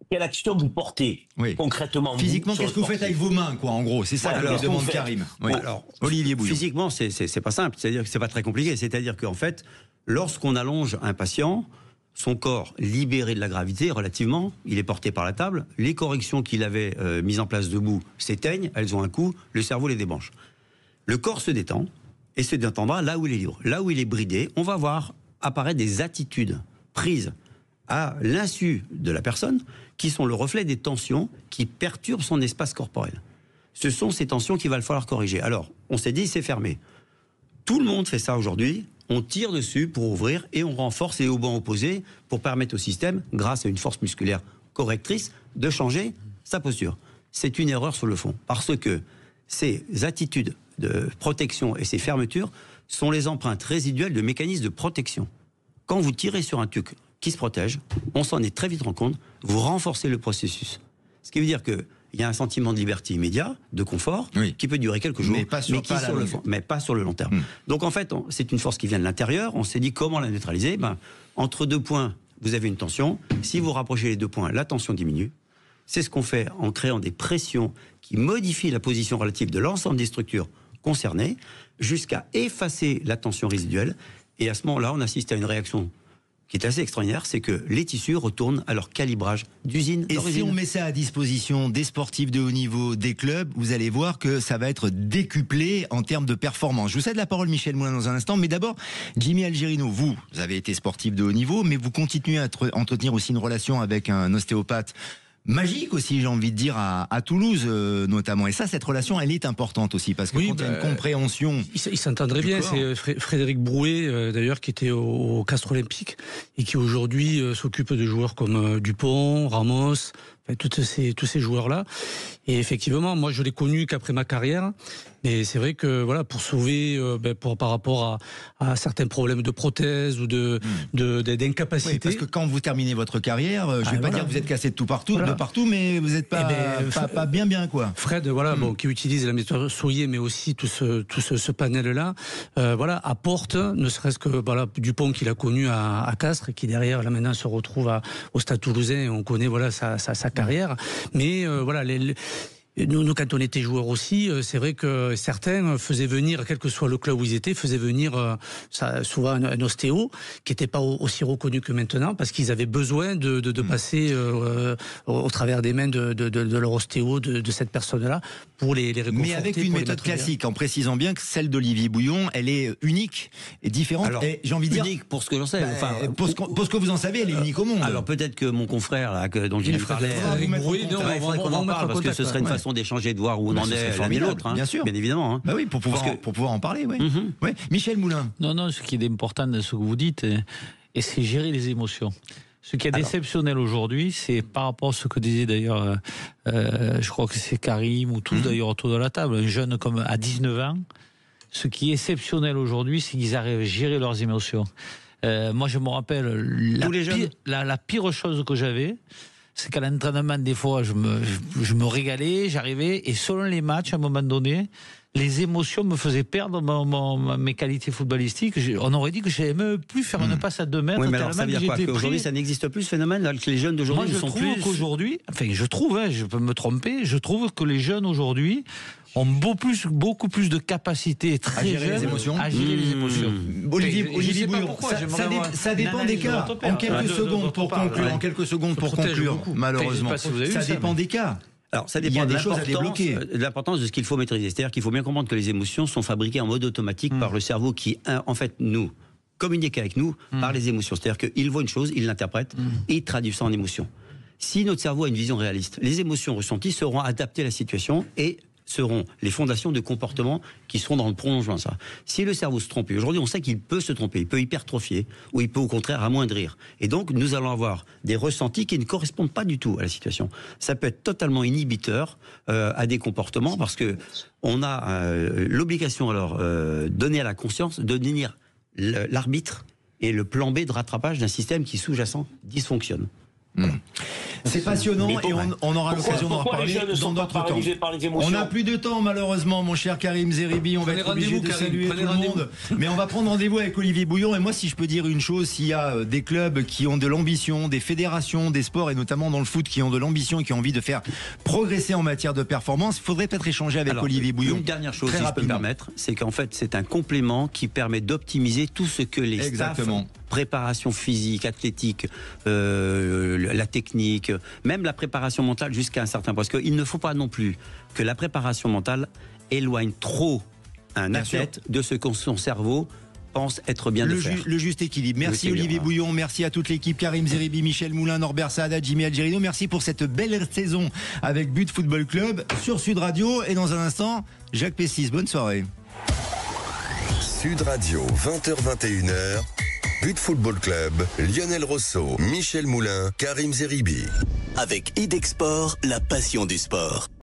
Quelle action vous portez concrètement? Physiquement, qu'est-ce que vous faites avec vos mains, quoi, en gros? C'est ça que demande Karim. Oui. Alors, Olivier Bouillon. Physiquement, c'est pas simple. C'est-à-dire que c'est pas très compliqué. C'est-à-dire qu'en fait, lorsqu'on allonge un patient, son corps libéré de la gravité relativement, il est porté par la table. Les corrections qu'il avait mises en place debout s'éteignent, elles ont un coût, le cerveau les débranche. Le corps se détend et se détendra là où il est libre. Là où il est bridé, on va voir apparaître des attitudes prises à l'insu de la personne, qui sont le reflet des tensions qui perturbent son espace corporel. Ce sont ces tensions qu'il va falloir corriger. Alors, on s'est dit, c'est fermé. Tout le monde fait ça aujourd'hui. On tire dessus pour ouvrir et on renforce les haubans opposés pour permettre au système, grâce à une force musculaire correctrice, de changer sa posture. C'est une erreur sur le fond, parce que ces attitudes de protection et ces fermetures sont les empreintes résiduelles de mécanismes de protection. Quand vous tirez sur un truc qui se protège, on s'en est très vite rendu compte, vous renforcez le processus. Ce qui veut dire qu'il y a un sentiment de liberté immédiat, de confort, qui peut durer quelques jours, mais pas sur le long terme. Donc en fait, c'est une force qui vient de l'intérieur. On s'est dit comment la neutraliser. Entre 2 points, vous avez une tension. Si vous rapprochez les 2 points, la tension diminue. C'est ce qu'on fait en créant des pressions qui modifient la position relative de l'ensemble des structures concernées, jusqu'à effacer la tension résiduelle. Et à ce moment-là, on assiste à une réaction qui est assez extraordinaire, c'est que les tissus retournent à leur calibrage d'usine d'origine. Et si on met ça à disposition des sportifs de haut niveau, des clubs, vous allez voir que ça va être décuplé en termes de performance. Je vous cède la parole, Michel Moulin, dans un instant. Mais d'abord, Jimmy Algerino, vous avez été sportif de haut niveau, mais vous continuez à entretenir aussi une relation avec un ostéopathe magique aussi, j'ai envie de dire, à Toulouse notamment. Et ça, cette relation, elle est importante aussi, parce que quand il y a une compréhension... Il s'entendrait bien, c'est Frédéric Brouet, d'ailleurs, qui était au Castres Olympique, et qui aujourd'hui s'occupe de joueurs comme Dupont, Ramos, tous ces joueurs-là. Et effectivement, moi, je l'ai connu qu'après ma carrière. Mais c'est vrai que voilà, pour sauver, par rapport à certains problèmes de prothèse ou d'incapacité. Oui, parce que quand vous terminez votre carrière, je vais pas dire que vous êtes cassé de partout, mais vous n'êtes pas bien quoi. Fred, qui utilise la méthode Soyer, mais aussi tout ce panel-là, apporte, ne serait-ce que Dupont qu'il a connu à Castres et qui derrière là maintenant se retrouve au Stade Toulousain. Et on connaît sa carrière, mais Nous, quand on était joueurs aussi, c'est vrai que certains faisaient venir, quel que soit le club où ils étaient, faisaient venir souvent un ostéo qui n'était pas aussi reconnu que maintenant, parce qu'ils avaient besoin de passer au travers des mains de leur ostéo, de cette personne-là, pour les réconforter. Mais avec une méthode classique, en précisant bien que celle d'Olivier Bouillon, elle est unique et différente. Alors, et j'ai envie de dire, unique pour ce que j'en sais. Pour ce que vous en savez, elle est unique au monde. Alors peut-être que mon confrère, là, dont j'ai parlé, il faudrait qu'on en parle, parce que ce serait une façon d'échanger, de voir où on en est l'un et l'autre, bien sûr, bien évidemment. Bah oui, pour pouvoir en parler, oui. Ouais. Michel Moulin. Non, ce qui est important dans ce que vous dites, et c'est gérer les émotions. Ce qui est déceptionnel aujourd'hui, c'est par rapport à ce que disait d'ailleurs, je crois que c'est Karim ou tous d'ailleurs autour de la table, un jeune comme à 19 ans. Ce qui est exceptionnel aujourd'hui, c'est qu'ils arrivent à gérer leurs émotions. Moi, je me rappelle la pire chose que j'avais. C'est qu'à l'entraînement, des fois, je me régalais, j'arrivais, et selon les matchs, à un moment donné, les émotions me faisaient perdre mes qualités footballistiques. On aurait dit que je n'allais même plus faire une passe à 2 mètres. Oui, mais alors ça veut dire quoi? Qu'aujourd'hui, ça n'existe plus, ce phénomène, là, que les jeunes d'aujourd'hui ne sont plus... Moi, je trouve qu'aujourd'hui, je peux me tromper, je trouve que les jeunes aujourd'hui ont beaucoup plus de capacité à gérer les émotions. Olivier Bouillon, ça dépend des cas. En quelques secondes pour conclure, malheureusement. Ça dépend des cas. Alors, ça dépend de l'importance de ce qu'il faut maîtriser. C'est-à-dire qu'il faut bien comprendre que les émotions sont fabriquées en mode automatique par le cerveau qui, en fait, nous communique avec nous par les émotions. C'est-à-dire qu'il voit une chose, il l'interprète et il traduit ça en émotion. Si notre cerveau a une vision réaliste, les émotions ressenties seront adaptées à la situation et seront les fondations de comportement qui seront dans le prolongement de ça. Si le cerveau se trompe, et aujourd'hui on sait qu'il peut se tromper, il peut hypertrophier, ou il peut au contraire amoindrir. Et donc nous allons avoir des ressentis qui ne correspondent pas du tout à la situation. Ça peut être totalement inhibiteur à des comportements, parce que on a l'obligation alors donnée à la conscience de devenir l'arbitre et le plan B de rattrapage d'un système qui sous-jacent dysfonctionne. Voilà. C'est passionnant et on aura l'occasion d'en reparler dans d'autres temps. On n'a plus de temps malheureusement, mon cher Karim Zeribi. On va être obligé de saluer tout le monde. Mais on va prendre rendez-vous avec Olivier Bouillon. Et moi, si je peux dire une chose, s'il y a des clubs qui ont de l'ambition, des fédérations, des sports et notamment dans le foot qui ont de l'ambition et qui ont envie de faire progresser en matière de performance, il faudrait peut-être échanger avec Olivier Bouillon. Une dernière chose, si je peux me permettre, c'est qu'en fait, c'est un complément qui permet d'optimiser tout ce que les staffs, préparation physique, athlétique, la technique, même la préparation mentale jusqu'à un certain point. Parce qu'il ne faut pas non plus que la préparation mentale éloigne trop un athlète de ce que son cerveau pense être bien de faire. Le juste équilibre. Merci Olivier Bouillon, merci à toute l'équipe, Karim Zeribi, Michel Moulin, Norbert Saada, Jimmy Algerino. Merci pour cette belle saison avec But Football Club sur Sud Radio. Et dans un instant, Jacques Pessis. Bonne soirée. Sud Radio, 20h-21h. But Football Club, Lionel Rosso, Michel Moulin, Karim Zeribi. Avec Idexport, la passion du sport.